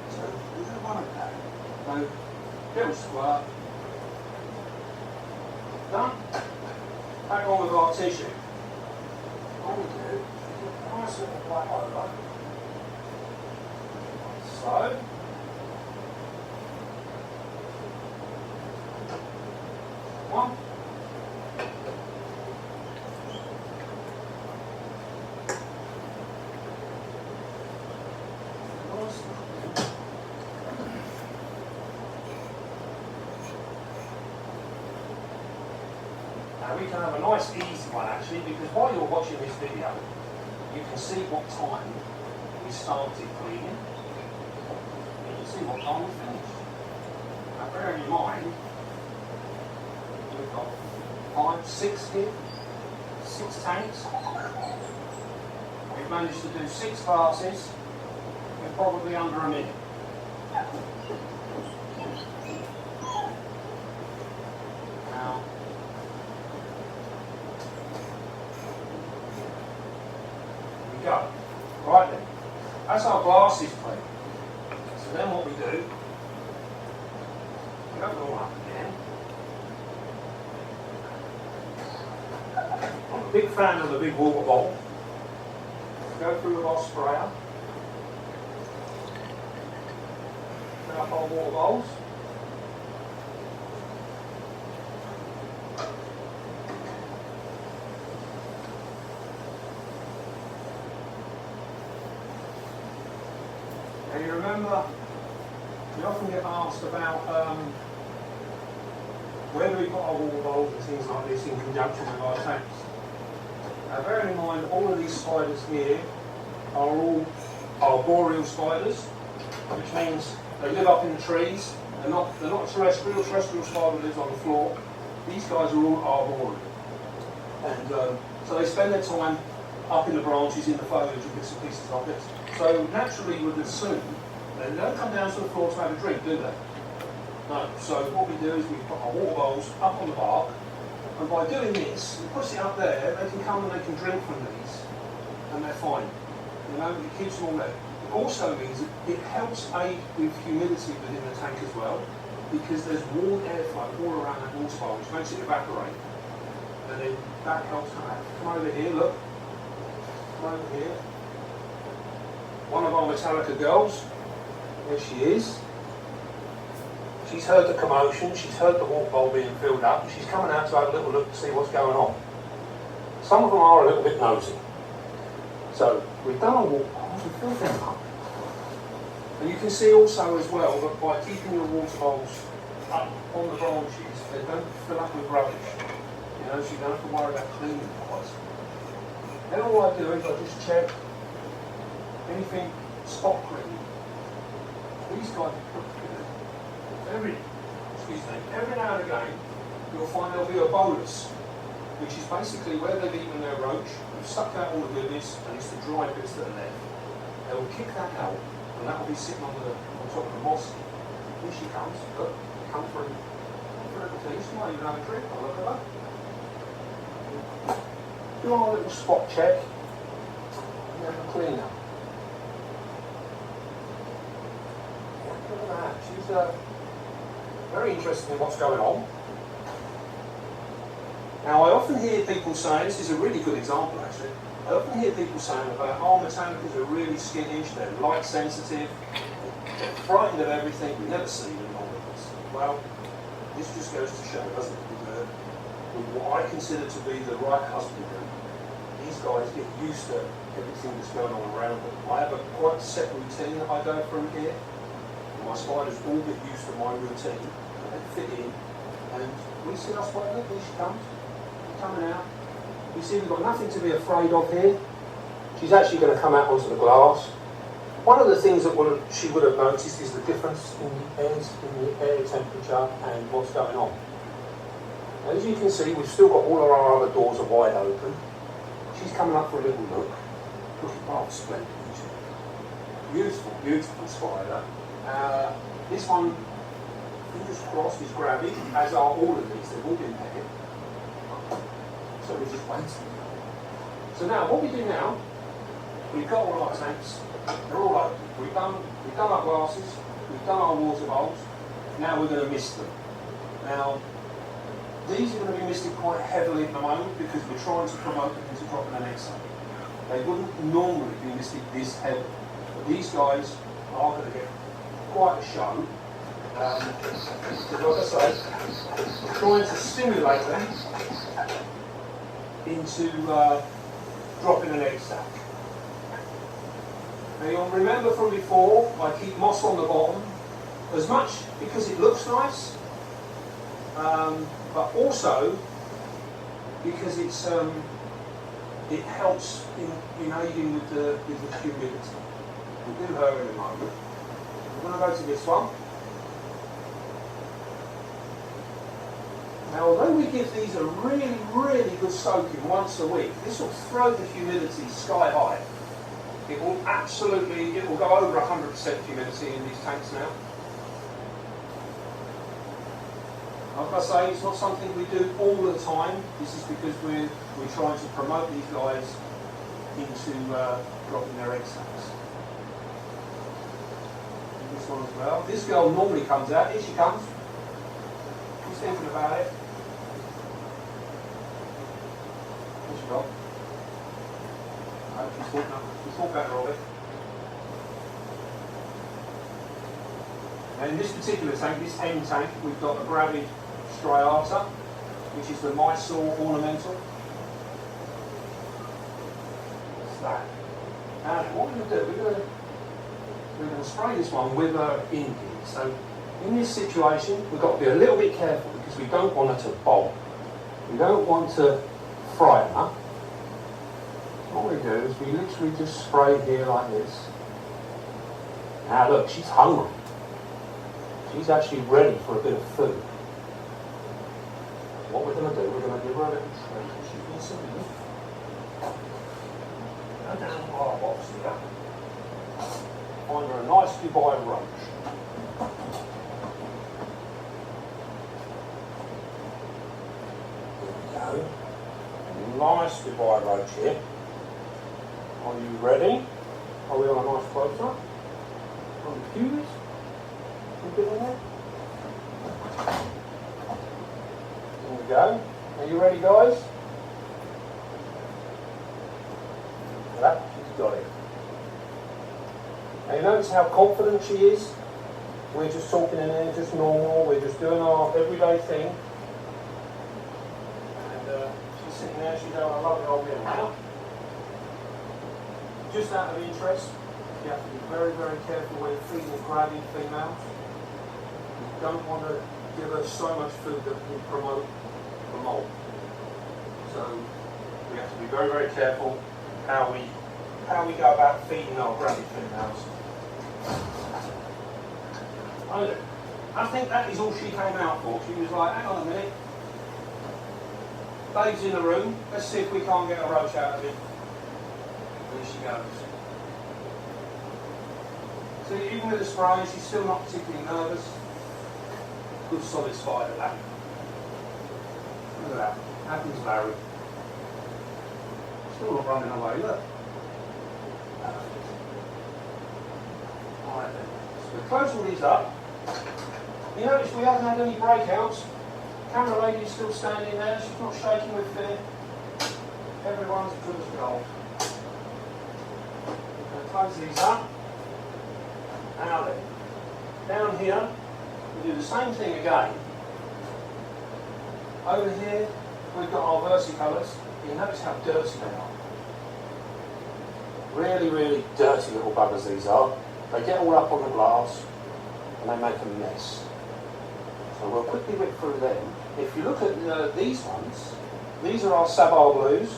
So we don't worry about it. So, little squirt. Done. Back on with our tissue. All we do is a nice little black over. So, one. Now we can have a nice easy one actually, because while you're watching this video, you can see what time we started cleaning. You can see what time we finished. Now bearing in mind, we've got 5, 6 here, 6 tanks. We've managed to do 6 glasses in probably under a minute. Now, go. Right then, that's our glasses clean. So then what we do, we open them all up again. I'm a big fan of the big water bowl. Go through with our sprayer. Fill up our water bowls. Now you remember, we often get asked about where do we put our water bowls and things like this in conjunction with our tanks. Now bearing in mind all of these spiders here are all arboreal spiders, which means they live up in the trees. They're not terrestrial. Terrestrial spider lives on the floor. These guys are all arboreal. And so they spend their time up in the branches, in the foliage and bits and pieces like this. So naturally you would assume they don't come down to the floor to have a drink, do they? No. So what we do is we put our water bowls up on the bark, and by doing this, we push it up there, they can come and they can drink from these, and they're fine. You know, it keeps them all there. It also means it helps aid with humidity within the tank as well, because there's warm airflow all around that water bowl, which makes it evaporate. And then that helps come out. Come over here, look. Come over here. One of our Metallica girls, there she is. She's heard the commotion, she's heard the water bowl being filled up, and she's coming out to have a little look to see what's going on. Some of them are a little bit nosy. So we've done our water bowls, we've filled them up. And you can see also as well that by keeping your water bowls up on the branches, they don't fill up with rubbish. You know, so you don't have to worry about cleaning them quite. Then all I do is I just check anything spot cleaning. These guys, every now and again, you'll find there'll be a bolus, which is basically where they've eaten their roach, they've sucked out all the goodness, and it's the dry bits that are left. They will kick that out, and that will be sitting on top of the moss. Here she comes, look, come through. Little things, you might even have a drink, I'll look at that. Do our little spot check, and then a clean up. Look at that, she's very interested in what's going on. Now I often hear people saying, this is a really good example actually, I often hear people saying about, oh, Metallicas are really skittish, they're light sensitive, they're frightened of everything, we never see them all of this. Well, this just goes to show, doesn't it, with what I consider to be the right husbandry. These guys get used to everything that's going on around them. I have a quite set routine that I go through here. My spiders all get used to my routine. They fit in. And we see our spider, here she comes. She's coming out. You see we've got nothing to be afraid of here. She's actually going to come out onto the glass. One of the things that she would have noticed is the difference in the air temperature and what's going on. As you can see, we've still got all of our other doors are wide open. She's coming up for a little look. Oh, splendid. Beautiful, beautiful spider. This one, fingers crossed, is grabbing, as are all of these. They've all been paired. So we're just waiting. So now, what we do now, we've got all our tanks. They're all open. We've done our glasses. We've done our water bowls. Now we're going to mist them. Now, these are going to be misted quite heavily at the moment because we're trying to promote them into dropping an exhale. They wouldn't normally be misted this heavy, but these guys are going to get quite a show. Like I say, we're trying to stimulate them into dropping an egg sac. Now you'll remember from before, I keep moss on the bottom, as much because it looks nice, but also because it helps in aiding with the humidity. We'll do her in a moment. We're going to go to this one. Now, although we give these a really, really good soaking once a week, this will throw the humidity sky high. It will go over 100% humidity in these tanks now. Like I say, it's not something we do all the time. This is because we're trying to promote these guys into dropping their egg sacs. And this one as well. This girl normally comes out. Here she comes. She's thinking about it. Where's she gone? No, she's thought better of it. And in this particular tank, this end tank, we've got a gravid striata, which is the Mysore ornamental. That's that. Now, what we're going to do, we're going to we're going to spray this one with her in here. So in this situation, we've got to be a little bit careful because we don't want her to bolt. We don't want to fry her. What we do is we literally just spray here like this. Now look, she's hungry. She's actually ready for a bit of food. What we're going to do, we're going to give her a little treat. She wants some milk. Go down the bar box here. Find her a nice Dubai roach. There we go. Nice Dubai roach here. Are you ready? Are we on a nice close up? On the cuties? A bit in there? There we go. Are you ready, guys? That, she's got it. Now you notice how confident she is? We're just talking in there, just normal, we're just doing our everyday thing. And she's sitting there, she's having a lovely old meal now. Just out of interest, you have to be very, very careful when feeding and grabbing females. You don't want to give her so much food that will promote the moult. So we have to be very, very careful how we go about feeding our grabbing females. I think that is all she came out for. She was like, hang on a minute. Dave's in the room. Let's see if we can't get a roach out of him. There she goes. So even with the spray, she's still not particularly nervous. Good solid spider, that. Look at that. Happens Larry. Still not running away, look. Alright then. So we close all these up. You notice we haven't had any breakouts. Camera lady's still standing there, she's not shaking with fear. Everyone's good as gold. Close these up. Now then, down here, we do the same thing again. Over here, we've got our versicolors. You notice how dirty they are. Really, really dirty little buggers these are. They get all up on the glass and they make a mess. So we'll quickly whip through them. If you look at these ones, these are our Sabar Blues.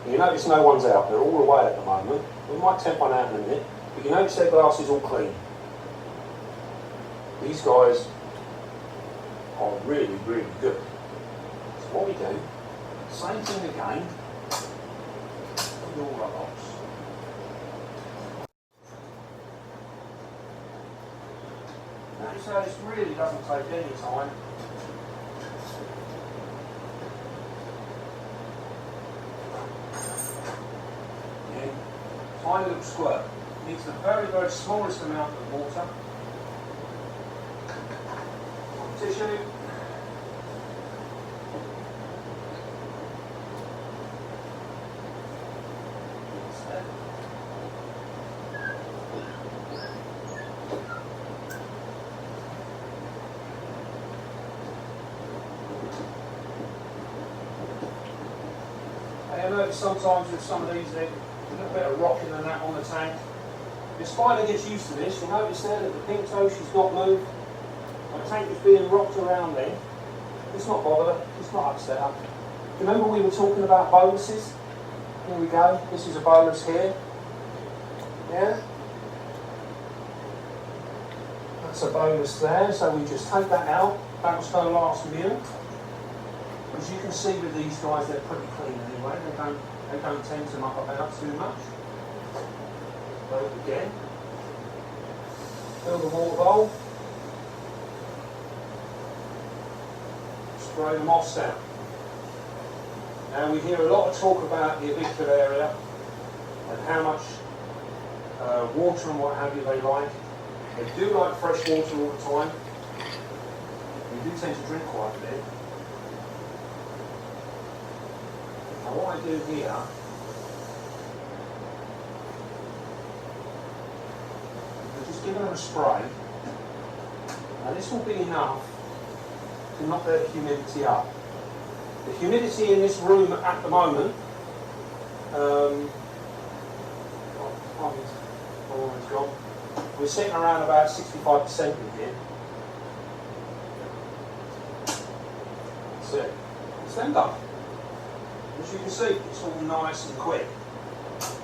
You notice no one's out, they're all away at the moment. We might temp one out in a minute, but you notice their glass is all clean. These guys are really, really good. So what we do, same thing again, with all our lots. Notice how this really doesn't take any time. Tiny little squirt. Needs the very, very smallest amount of water. Tissue. I notice sometimes with some of these, a little bit of rocking and that on the tank. The spider gets used to this. You notice there that the pink toe, she's not moved. The tank is being rocked around there. It's not bothered her. It's not upset her. Remember we were talking about boluses? Here we go. This is a bolus here. Yeah? That's a bolus there. So we just take that out. That was her last meal. As you can see with these guys, they're pretty clean anyway. They don't tend to muck about too much. Load again. Fill the water bowl. Spray the moss out. Now we hear a lot of talk about the aviculate area and how much water and what have you they like. They do like fresh water all the time. They do tend to drink quite a bit. Now what I do here, I'm just giving them a spray. Now this will be enough to knock their humidity up. The humidity in this room at the moment, one's gone. We're sitting around about 65% in here. That's it. It's then done. As you can see, it's all nice and quick.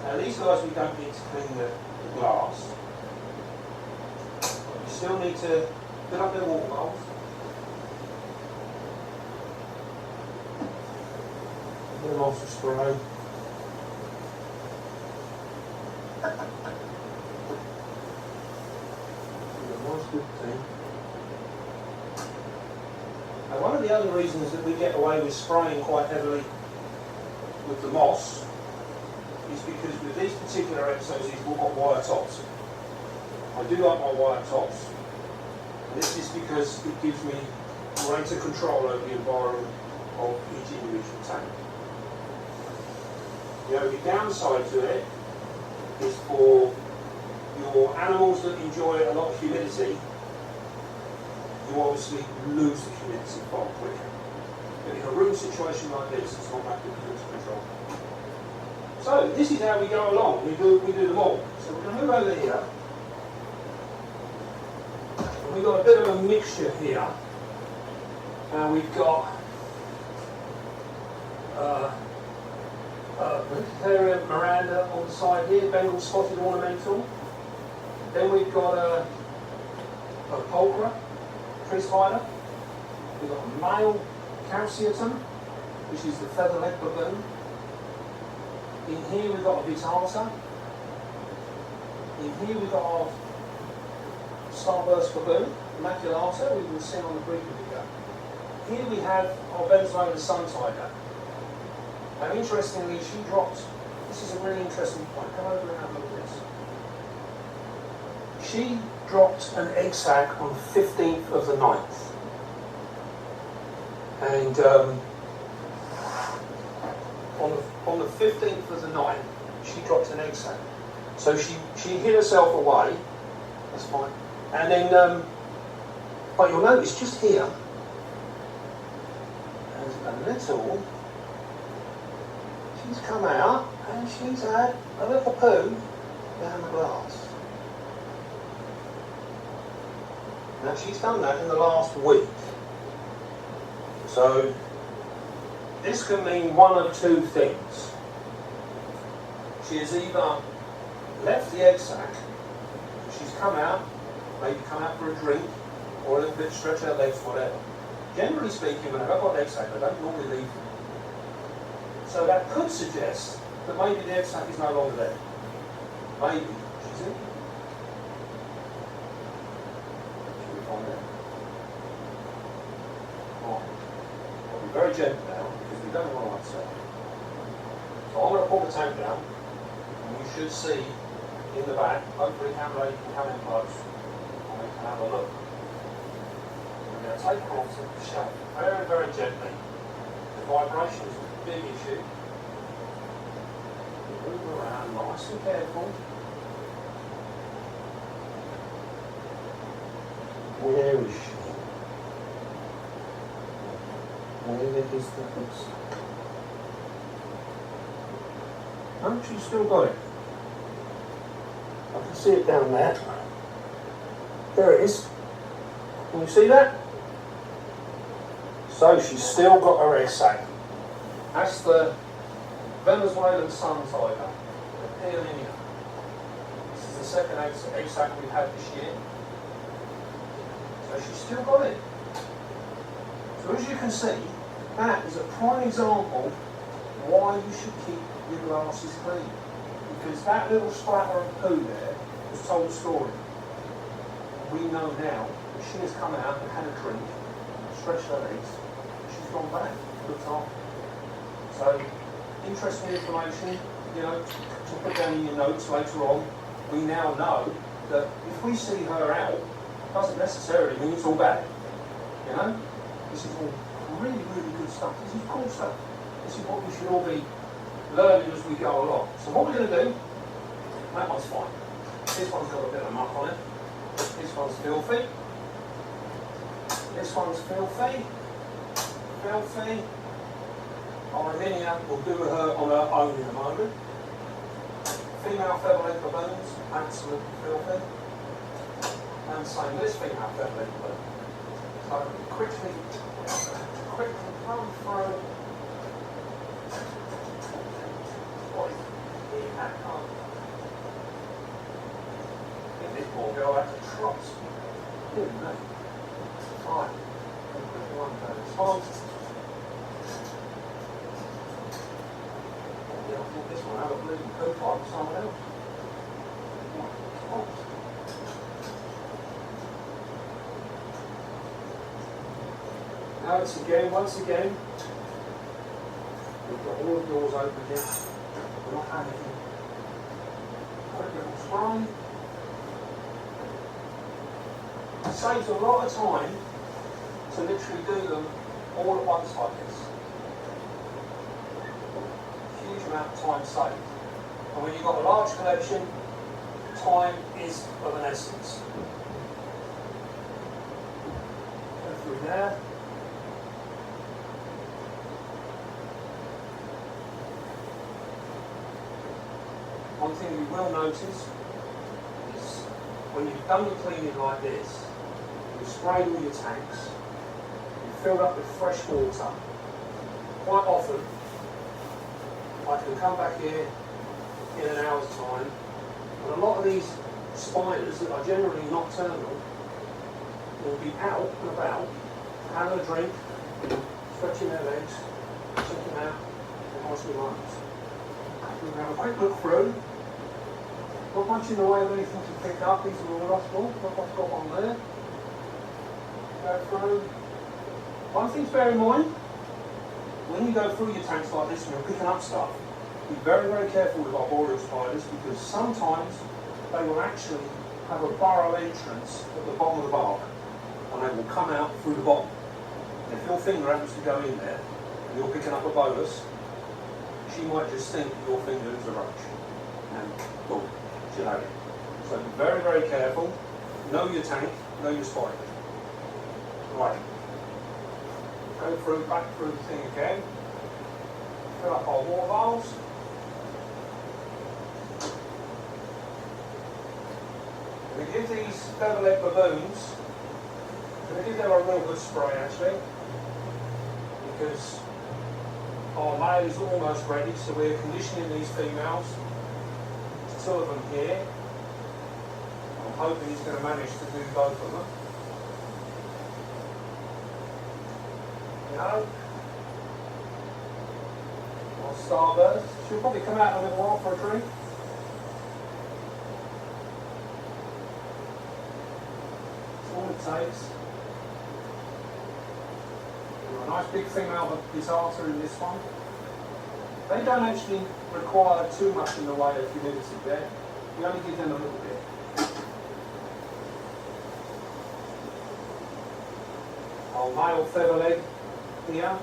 Now these guys we don't need to clean the glass. But we still need to fill up their water bowls. A bit of lots of spray. Good thing. Now one of the other reasons that we get away with spraying quite heavily with the moss is because with these particular exos we've all got wire tops. I do like my wire tops. And this is because it gives me greater control over the environment of each individual tank. The only downside to it is for your animals that enjoy a lot of humidity, you obviously lose the humidity far quicker. But in a room situation like this, it's not that difficult to control. So this is how we go along. We do them all. So we're going to move over here. And we've got a bit of a mixture here. And we've got Vegetarian Miranda on the side here, Bengal spotted ornamental. Then we've got a polka, tree spider. We've got a male calceatum, which is the feather-legged baboon. In here we've got a vitata. In here we've got our starburst baboon, maculata, we've been seeing on the breeder video. Here we have our Venezuelan sun tiger. Now interestingly, she dropped, this is a really interesting point, come over and have a look at this. She dropped an egg sac on the 15th of the 9th. And on the 15th of the 9th, she dropped an egg sac. So she hid herself away, that's fine. And then, but you'll notice just here, there's a little, she's come out and she's had a little poo down the glass. Now she's done that in the last week. So this can mean one of two things. She has either left the egg sac, she's come out, maybe come out for a drink, or a little bit stretch her legs, whatever. Generally speaking, when I've got egg sac, I don't normally leave them. So that could suggest that maybe the egg sac is no longer there. Maybe she's in. Should we find out? Right. I'll be very gentle now because we don't want to upset. So I'm going to pull the tank down, and you should see in the back, hopefully camera can come in close, and we can have a look. We're going to take her off the shelf very, very gently. The vibration is a big issue. Move around nice and careful. Where is she? Where is the difference? No, she's still got it. I can see it down there. There it is. Can you see that? So she's still got her egg sac. That's the Venezuelan sun tiger, the Peolinea. This is the second egg sac we've had this year. So she's still got it. So as you can see, that is a prime example why you should keep your glasses clean. Because that little splatter of poo there has told a story. We know now that she has come out and had a drink, stretched her legs, she's gone back, looked after. So, interesting information, you know, to put down in your notes later on. We now know that if we see her out, doesn't necessarily mean it's all bad. You know? This is all really, really good stuff. This is cool stuff. This is what we should all be learning as we go along. So what we're going to do, that one's fine. This one's got a bit of muck on it. This one's filthy. This one's filthy. Filthy. Our Arminia will do her on her own in a moment. Female feather-legged baboons, absolutely filthy. And same with this thing up there. So quickly come through. Boy, he had come. And this poor girl had to trot. Didn't they? Fine. Quickly one at a time. Yeah, I thought this one had a bleeding coat like someone else. Oh. Now once again, we've got all the doors open here. We're not panicking. Quick little spray. It saves a lot of time to literally do them all at once like this. Huge amount of time saved. And when you've got a large collection, time is of an essence. Go through there. One thing you will notice is when you've done your cleaning like this, you've sprayed all your tanks, you've filled up with fresh water. Quite often, I can come back here in an hour's time, and a lot of these spiders that are generally nocturnal will be out and about, having a drink, stretching their legs, checking out the nicely lines. We'll have a quick look through. Not much in the way of anything to pick up. These are all rustful. Look what's got on there. Go through. One thing to bear in mind, when you go through your tanks like this and you're picking up stuff, be very, very careful with arboreal spiders because sometimes they will actually have a burrow entrance at the bottom of the bark and they will come out through the bottom. And if your finger happens to go in there and you're picking up a bolus, she might just think your finger is a roach. And boom, she'll have it. So be very, very careful. Know your tank, know your spider. Right. Go back through the thing again. Fill up our water bowls. We give these feather-leg baboons, we're going to give them a real good spray actually, because our male is almost ready, so we're conditioning these females. There's two of them here. I'm hoping he's going to manage to do both of them. No. Our starbirds. She'll probably come out in a little while for a drink. That's all it takes. A nice big female disarter in this one. They don't actually require too much in the way of humidity there. You only give them a little bit. Our male featherleg here,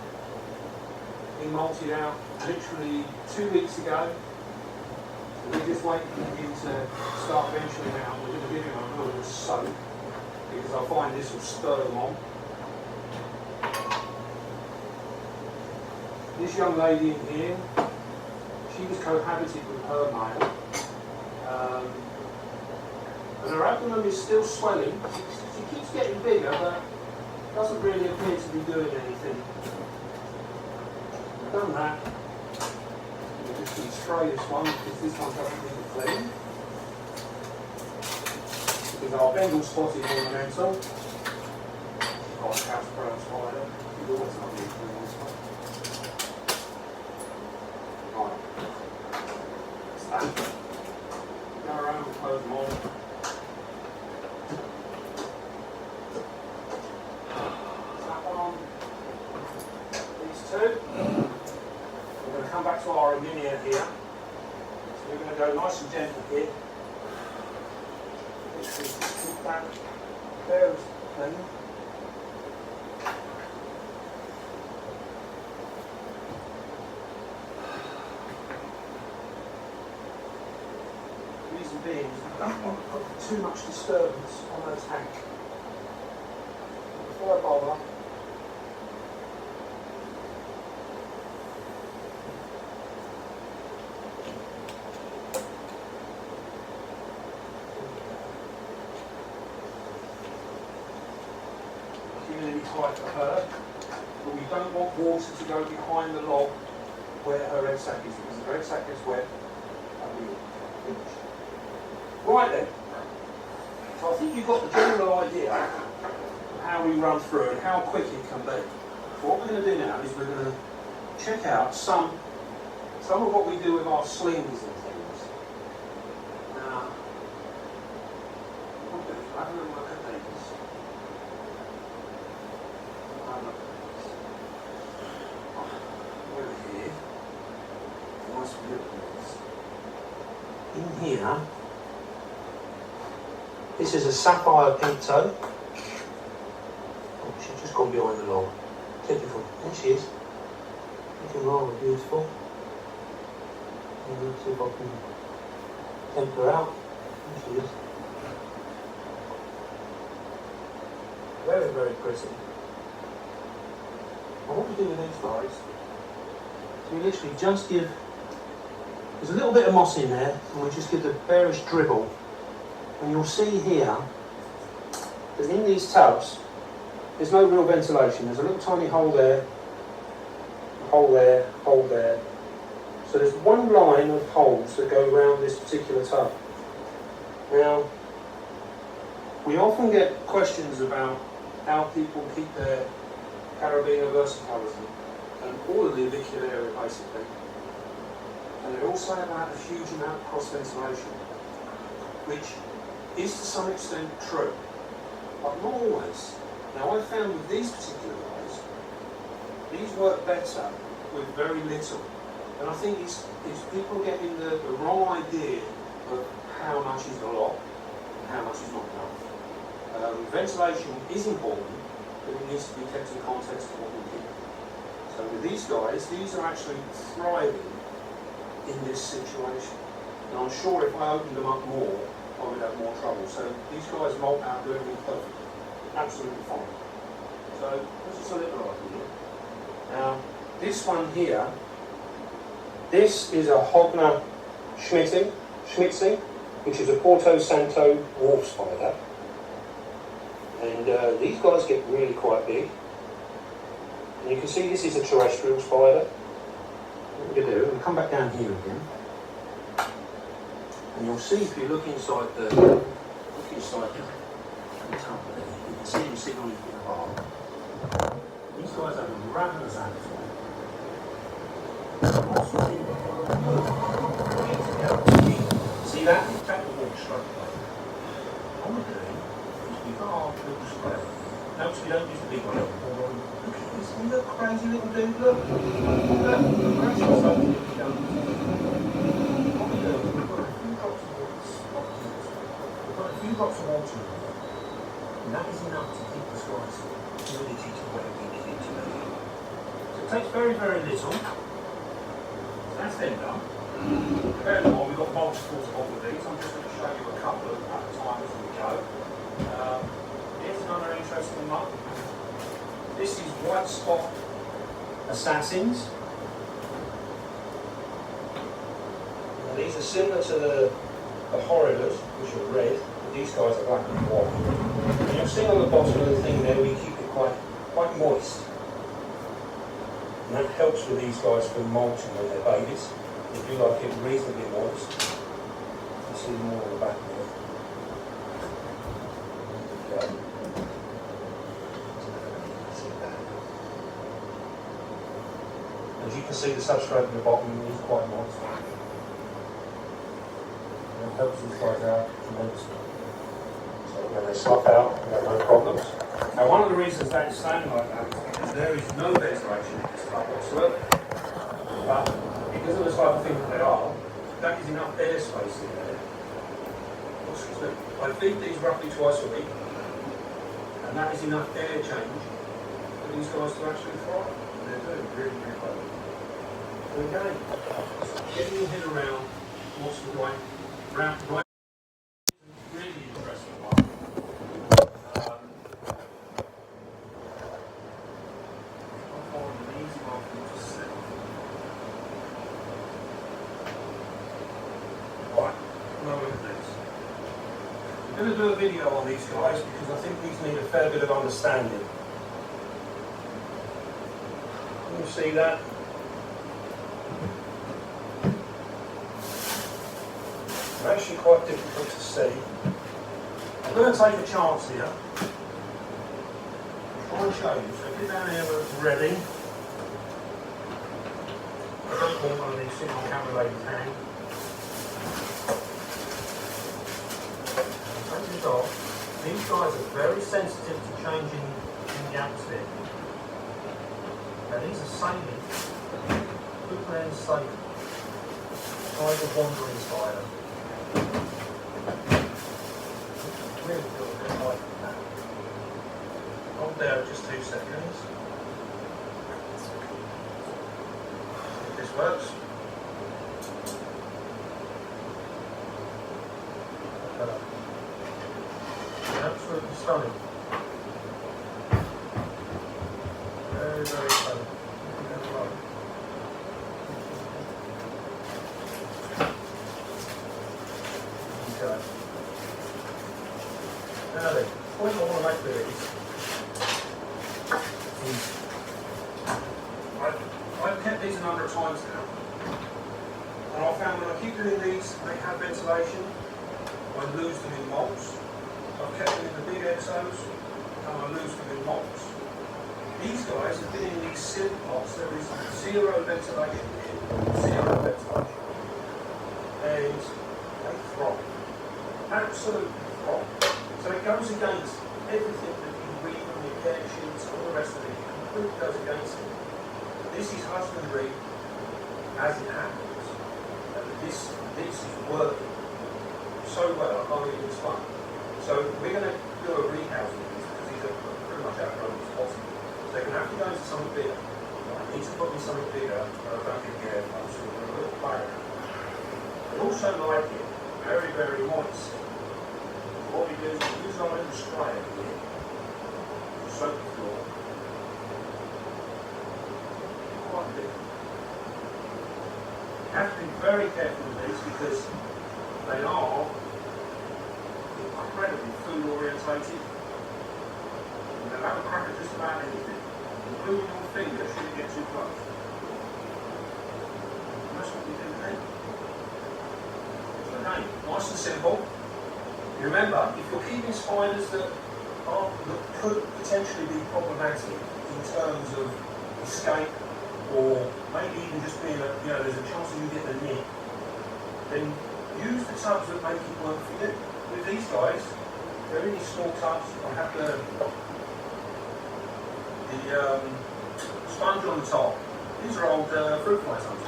he molted out literally 2 weeks ago. We're just waiting for him to start venturing out. We're going to give him a little soak because I find this will spur them on. This young lady in here, she was cohabited with her male, and her abdomen is still swelling. She keeps getting bigger, but doesn't really appear to be doing anything. We've done that. We're just going to spray this one because this one doesn't need to clean. Because our Bengal spotted ornamental. Got a house brown spider. She's always not being clean this one. Go around and close them all. That one on these two. We're going to come back to our Arminia here. So we're going to go nice and gentle here. Literally keep that there as clean. Reason being, I don't want to put too much disturbance on the tank. Before I bother, right for her, but we don't want water to go behind the log where her egg sac is, because if her egg sac gets wet, that will finish. Right then, so I think you've got the general idea of how we run through and how quick it can be. So what we're going to do now is we're going to check out some of what we do with our slings and things. Now, what we'll do is have a little look at these. Have a look at these. Over here, nice little ones. In here, this is a sapphire pink toe. Oh, she's just gone behind the log. Typical. There she is. Looking rather beautiful. Let's see if I can tempt her out. There she is. Very, very pretty. And what we do with these guys is we literally just give, there's a little bit of moss in there, and we just give the barest dribble. And you'll see here that in these tubs, there's no real ventilation. There's a little tiny hole there, hole there, hole there. So there's one line of holes that go around this particular tub. Now, we often get questions about how people keep their Carabiner versicolors and all of the avicular area basically. And they all say about a huge amount of cross ventilation, which is to some extent true, but not always. Now I've found with these particular guys, these work better with very little. And I think it's people getting the wrong idea of how much is a lot and how much is not enough. Ventilation is important, but it needs to be kept in context of what we keep. So with these guys, these are actually thriving in this situation. And I'm sure if I opened them up more, I would have more trouble. So these guys molt out, do everything perfectly. Absolutely fine. So this is a little idea. Now, this one here, this is a Hogner Schmitzing, which is a Porto Santo wolf spider. And these guys get really quite big. And you can see this is a terrestrial spider. What we're going to do, we'll come back down here again. And you'll see if you look inside the tub there, you can see him sitting on his bar. These guys have a ravenous appetite. See that? Take the walk straight away. What we're doing is we've got our little spread. Notice we don't use the big one. Look at this little crazy little dude, look. Look, that's so cute. What we do is we've got a few drops of water. We've got a few drops of water in there. And that is enough to keep the slice humidity to where we need it to be. So it takes very, very little. That's then done. Bear in mind, we've got multiples of these. I'm just going to show you a couple at a time as we go. Here's another interesting one. This is white spot assassins. Now, these are similar to the horridors, which are red, but these guys are black and white. And you'll see on the bottom of the thing there, we keep it quite moist. And that helps with these guys for molting when they're babies. They do like it reasonably moist. You see more on the back there. There we go. As you can see, the substrate at the bottom is quite moist. And it helps these guys out tremendously. So when they slop out, we have no problems. Now, one of the reasons that it's staying like that is because there is no ventilation in this tub whatsoever. But because of the type of thing that they are, that is enough air space in there. Excuse me. I feed these roughly twice a week, and that is enough air change for these guys to actually thrive. And they're doing really, really well. So again, getting your head around what's the right really interesting one. I'm going to do a video on these guys because I think these need a fair bit of understanding. you see that? It's actually quite difficult to see. I'm going to take a chance here. Try and show you. So get down here when it's ready. I don't want one of these sitting on camera lady's hand. Take this off. These guys are very sensitive to changing in the atmosphere. Now these are sailing. Good man sailing. Try the wandering spider. Really feel a bit like that. Hold there just 2 seconds. If this works. Absolutely stunning. Very, very stunning. Okay. Now then, the point I want to make there is I've kept these a number of times now, and I found when I keep doing these, they have ventilation. I lose them in molds. I've kept them in the big exos, and I lose them in molds. These guys have been in these sealed pots. There is zero ventilation here, zero ventilation, and they throb. Absolutely throb. So it goes against everything that you read on your care sheets, all the rest of it. It completely goes against it. This is husbandry as it happens. This is working so well, I can't even explain. So we're going to do a rehousing of these because these are pretty much outgrown as possible. So they're going to have to go into something bigger. I need to put in something bigger, but I don't think they're so we're going to little play around. I also like it very, very moist. What we do is we use our little sprayer here to soak the floor. Quite big. You have to be very careful with these because they are incredibly food orientated. And they'll have a crack at just about anything, including your finger should it get too close. And that's what we do then. So again, nice and simple. Remember, if you're keeping spiders that could potentially be problematic in terms of escape, or maybe even just being there's a chance that you get the nick, then use the tubs that make it work for you. With these guys, they're in these small tubs. I have the sponge on the top. These are old fruit fly tubs.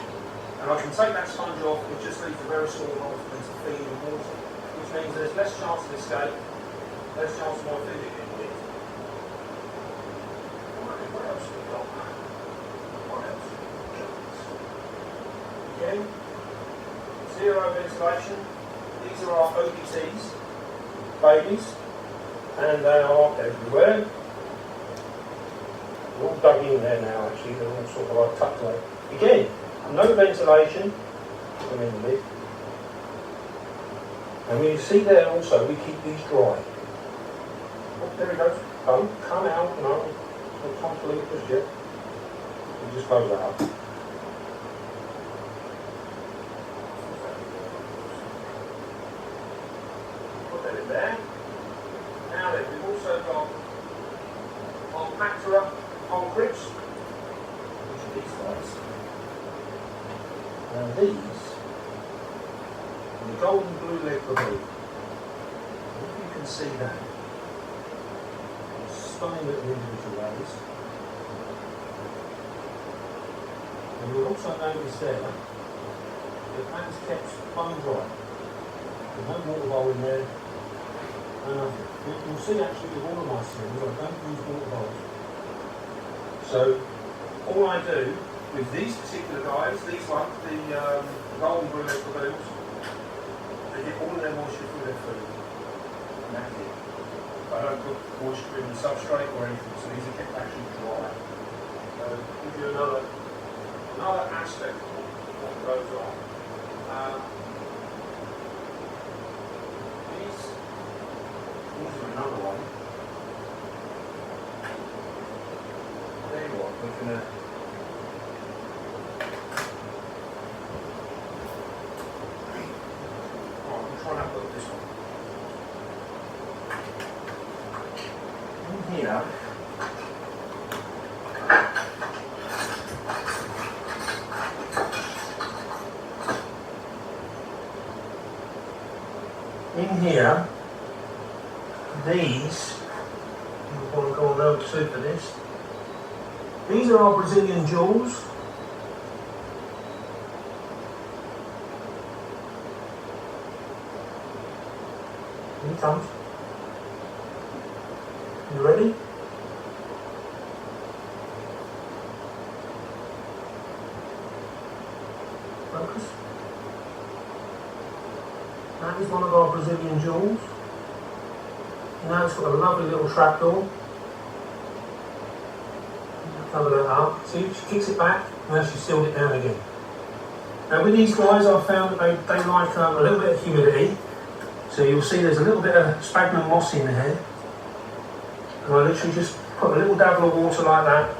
And I can take that sponge off, it just leaves a very small hole for them to feed in water, which means there's less chance of escape, less chance of my food getting nicked. What else have we got? What else? Again, zero ventilation. These are our OBTs, babies, and they are everywhere. They're all dug in there now, actually, they're all sort of like tucked away. Again, no ventilation, come in the lid. And when you see there also, we keep these dry. Oh, there he goes. Come out, no, not time to leave just yet. We just close that up. Put that in there. Now then, we've also got our Mactera concretes, which are these guys. Now these, the golden blue leg baboon. If you can see that, stunning little individual rays. And you'll also notice there that that is kept bone dry. There's no water bowl in there, no nothing. You'll see actually with all of my strings, I don't use water bowls. So all I do with these particular guys, these ones, the golden blue leg baboons, they get all of their moisture through their food. And that's it. I don't put moisture in the substrate or anything, so these are kept actually dry. So give you another aspect of what goes on. These are another one. There you are, we're going to look at this one. In here, these, you want to go on over two for this. These are our Brazilian jewels. Here he comes. You ready? Focus. That is one of our Brazilian jewels. Now it's got a lovely little trapdoor. Cover that up. See, she kicks it back and then she sealed it down again. Now with these guys I've found that they like a little bit of humidity. So you'll see there's a little bit of sphagnum moss in there. And I literally just put a little dabble of water like that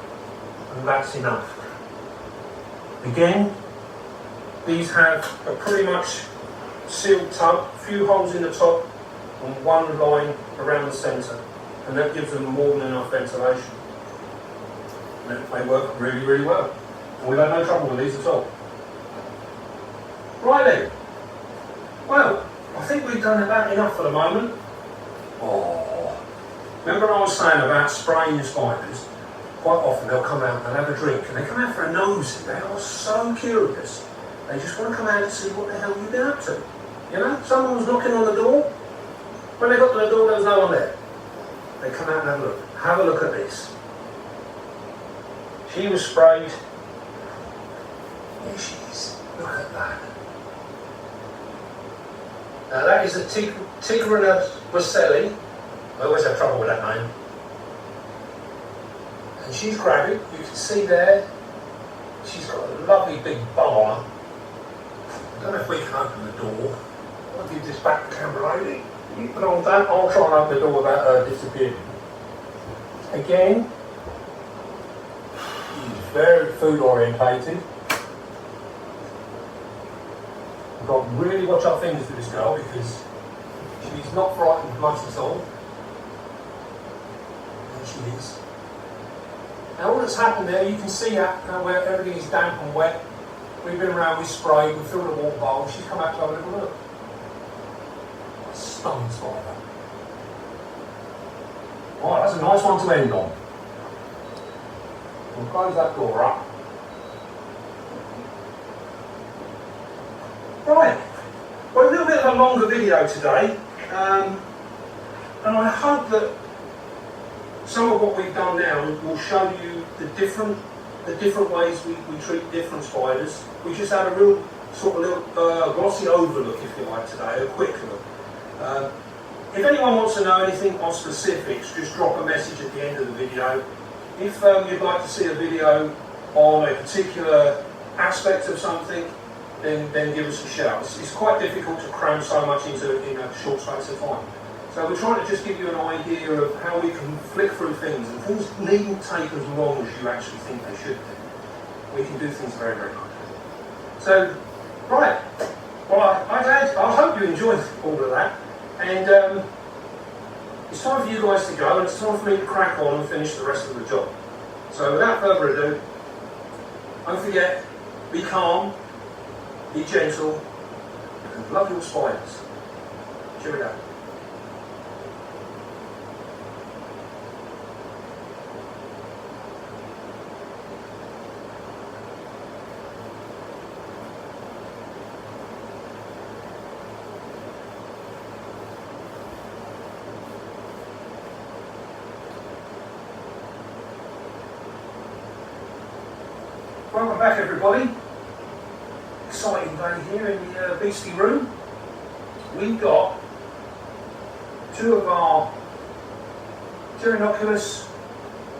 and that's enough. Again, these have a pretty much sealed tub, a few holes in the top and one line around the centre, and that gives them more than enough ventilation. And they work really, really well. And we've had no trouble with these at all. Right then. Well, I think we've done about enough for the moment. Oh, remember I was saying about spraying spiders? Quite often they'll come out and have a drink, and they come out for a nosy. They are so curious. They just want to come out and see what the hell you've been up to. You know, someone was knocking on the door. When they got to the door, there was no one there. They come out and have a look. Have a look at this. She was sprayed. Here she is. Look at that. Now that is a Tigrana Marcelli. I always have trouble with that name. And she's grabbing. You can see there. She's got a lovely big bum on her. I don't know if we can open the door. I'll give this back to the camera lady. You put on that, I'll try and open the door without her disappearing. Again, she's very food orientated. We've got to really watch our fingers with this girl because she's not frightened much at all. And she is. Now all that's happened there, you can see where everything is damp and wet. We've been around with spray, we've filled a water bowl, she's come out to have a little look. Stunning spider. Alright, that's a nice one to end on. We'll close that door up. Right, well a little bit of a longer video today, and I hope that some of what we've done now will show you the different ways we treat different spiders. We just had a real sort of little glossy overlook, if you like, today, a quick look. If anyone wants to know anything on specifics, just drop a message at the end of the video. If you'd like to see a video on a particular aspect of something, then give us a shout. It's quite difficult to cram so much in a short space of time. So we're trying to just give you an idea of how we can flick through things, and things needn't take as long as you actually think they should do. We can do things very, very quickly. So, right, well I hope you enjoyed all of that, and it's time for you guys to go, and it's time for me to crack on and finish the rest of the job. So without further ado, don't forget, be calm, be gentle, and love your spiders. Cheerio. Welcome back, everybody. Exciting day here in the beastly room. We've got two of our Pteronoculus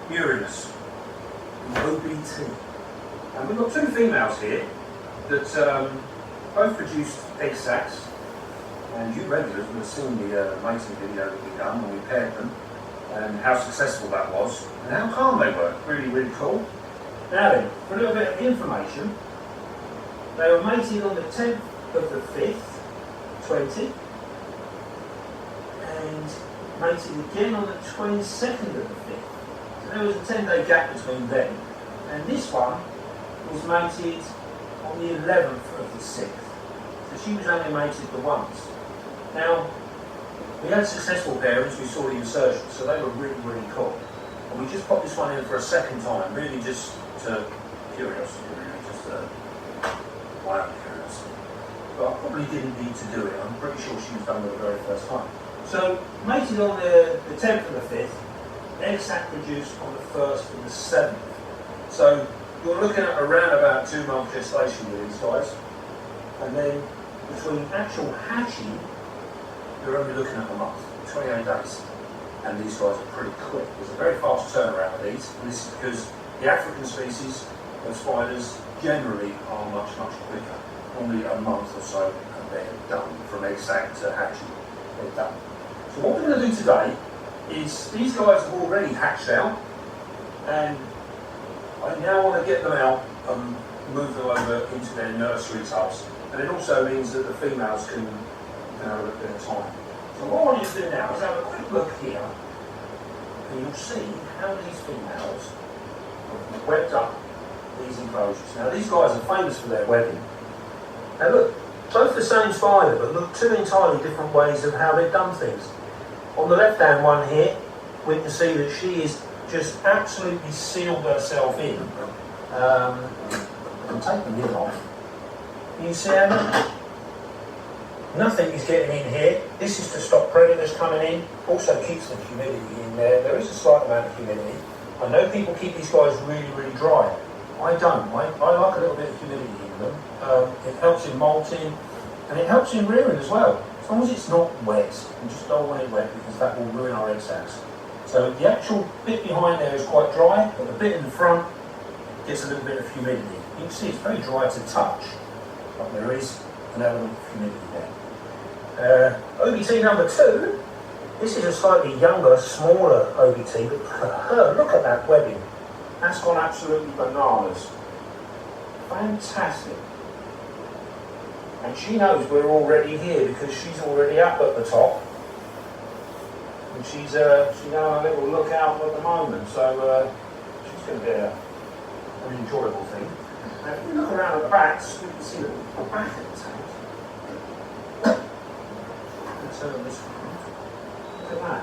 murinus, OBT. And we've got two females here that both produced egg sacs. And you regulars would have seen the mating video that we done when we paired them, and how successful that was, and how calm they were. Really, really cool. Now then, for a little bit of information, they were mated on the 10th of the 5th, 20, and mated again on the 22nd of the 5th. So there was a 10-day gap between them. And this one was mated on the 11th of the 6th. So she was only mated the once. Now, we had successful parents, we saw the insertion, so they were really, really cool. And we just popped this one in for a second time, really just to curiosity, really, just my own curiosity. But I probably didn't need to do it. I'm pretty sure she was done the very first time. So, mated on the 10th and the 5th, egg sac produced on the 1st and the 7th. So, you're looking at around about 2-month gestation with these guys. And then, between actual hatching, you're only looking at a month, 28 days. And these guys are pretty quick. There's a very fast turnaround of these. And this is because the African species of spiders generally are much, much quicker. Normally a month or so and they're done. From egg sac to hatching, they're done. So what we're going to do today is these guys have already hatched out, and I now want to get them out and move them over into their nursery tubs. And it also means that the females can have a bit of time. So what I want you to do now is have a quick look here, and you'll see how these females have webbed up these enclosures. Now these guys are famous for their webbing. Now look, both the same spider, but look, two entirely different ways of how they've done things. On the left-hand one here, we can see that she is just absolutely sealed herself in. I'll take the lid off. You see how nothing is getting in here. This is to stop predators coming in. Also keeps the humidity in there. There is a slight amount of humidity. I know people keep these guys really, really dry. I don't. I like a little bit of humidity in them. It helps in molting, and it helps in rearing as well. As long as it's not wet. You just don't want it wet because that will ruin our egg sacs. So the actual bit behind there is quite dry, but the bit in the front gets a little bit of humidity. You can see it's very dry to touch, but there is an element of humidity there. OBT number 2, this is a slightly younger, smaller OBT, but look at that webbing. That's gone absolutely bananas. Fantastic. And she knows we're already here because she's already up at the top. And she's having a little look out at the moment, so she's going to be an enjoyable thing. Now if we look around at the back, so we can see the back of the tank. Turn this around. Look at that.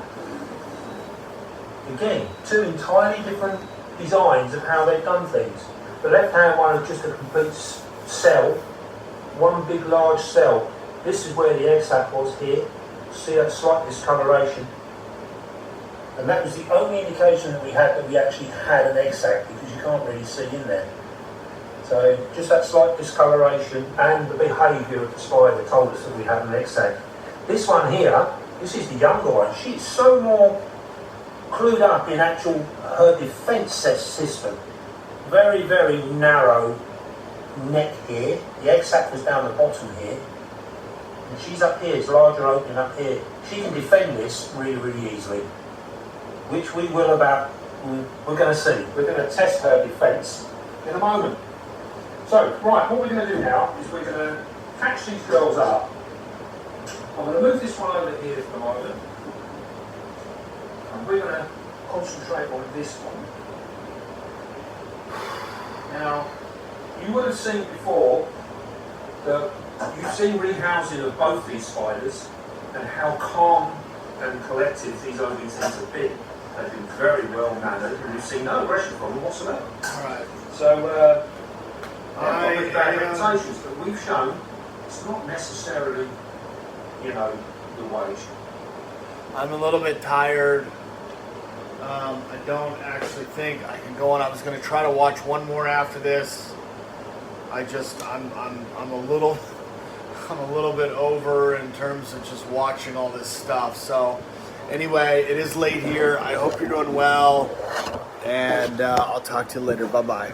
Again, two entirely different designs of how they've done things. The left-hand one is just a complete cell, one big large cell. This is where the egg sac was here. See that slight discoloration. And that was the only indication that we had that we actually had an egg sac, because you can't really see in there. So just that slight discoloration and the behaviour of the spider told us that we had an egg sac. This one here, this is the younger one. She's so more clued up in actual her defence system. Very, very narrow neck here. The egg sac was down the bottom here. And she's up here, it's larger opening up here. She can defend this really, really easily. Which we will we're going to see. We're going to test her defence in a moment. So, right, what we're going to do now is we're going to catch these girls up. I'm going to move this one over here for the moment. And we're going to concentrate on this one. Now, you would have seen before that you've seen rehousing of both these spiders and how calm and collected these OBTs have been. They've been very well mannered and you've seen no aggression from them whatsoever. Alright. So, bad reputations, but we've shown it's not necessarily, the way. I'm a little bit tired. I don't actually think I can go on. I was going to try to watch one more after this. I'm a little bit over in terms of just watching all this stuff. So anyway, it is late here. I hope you're doing well, and I'll talk to you later. Bye-bye.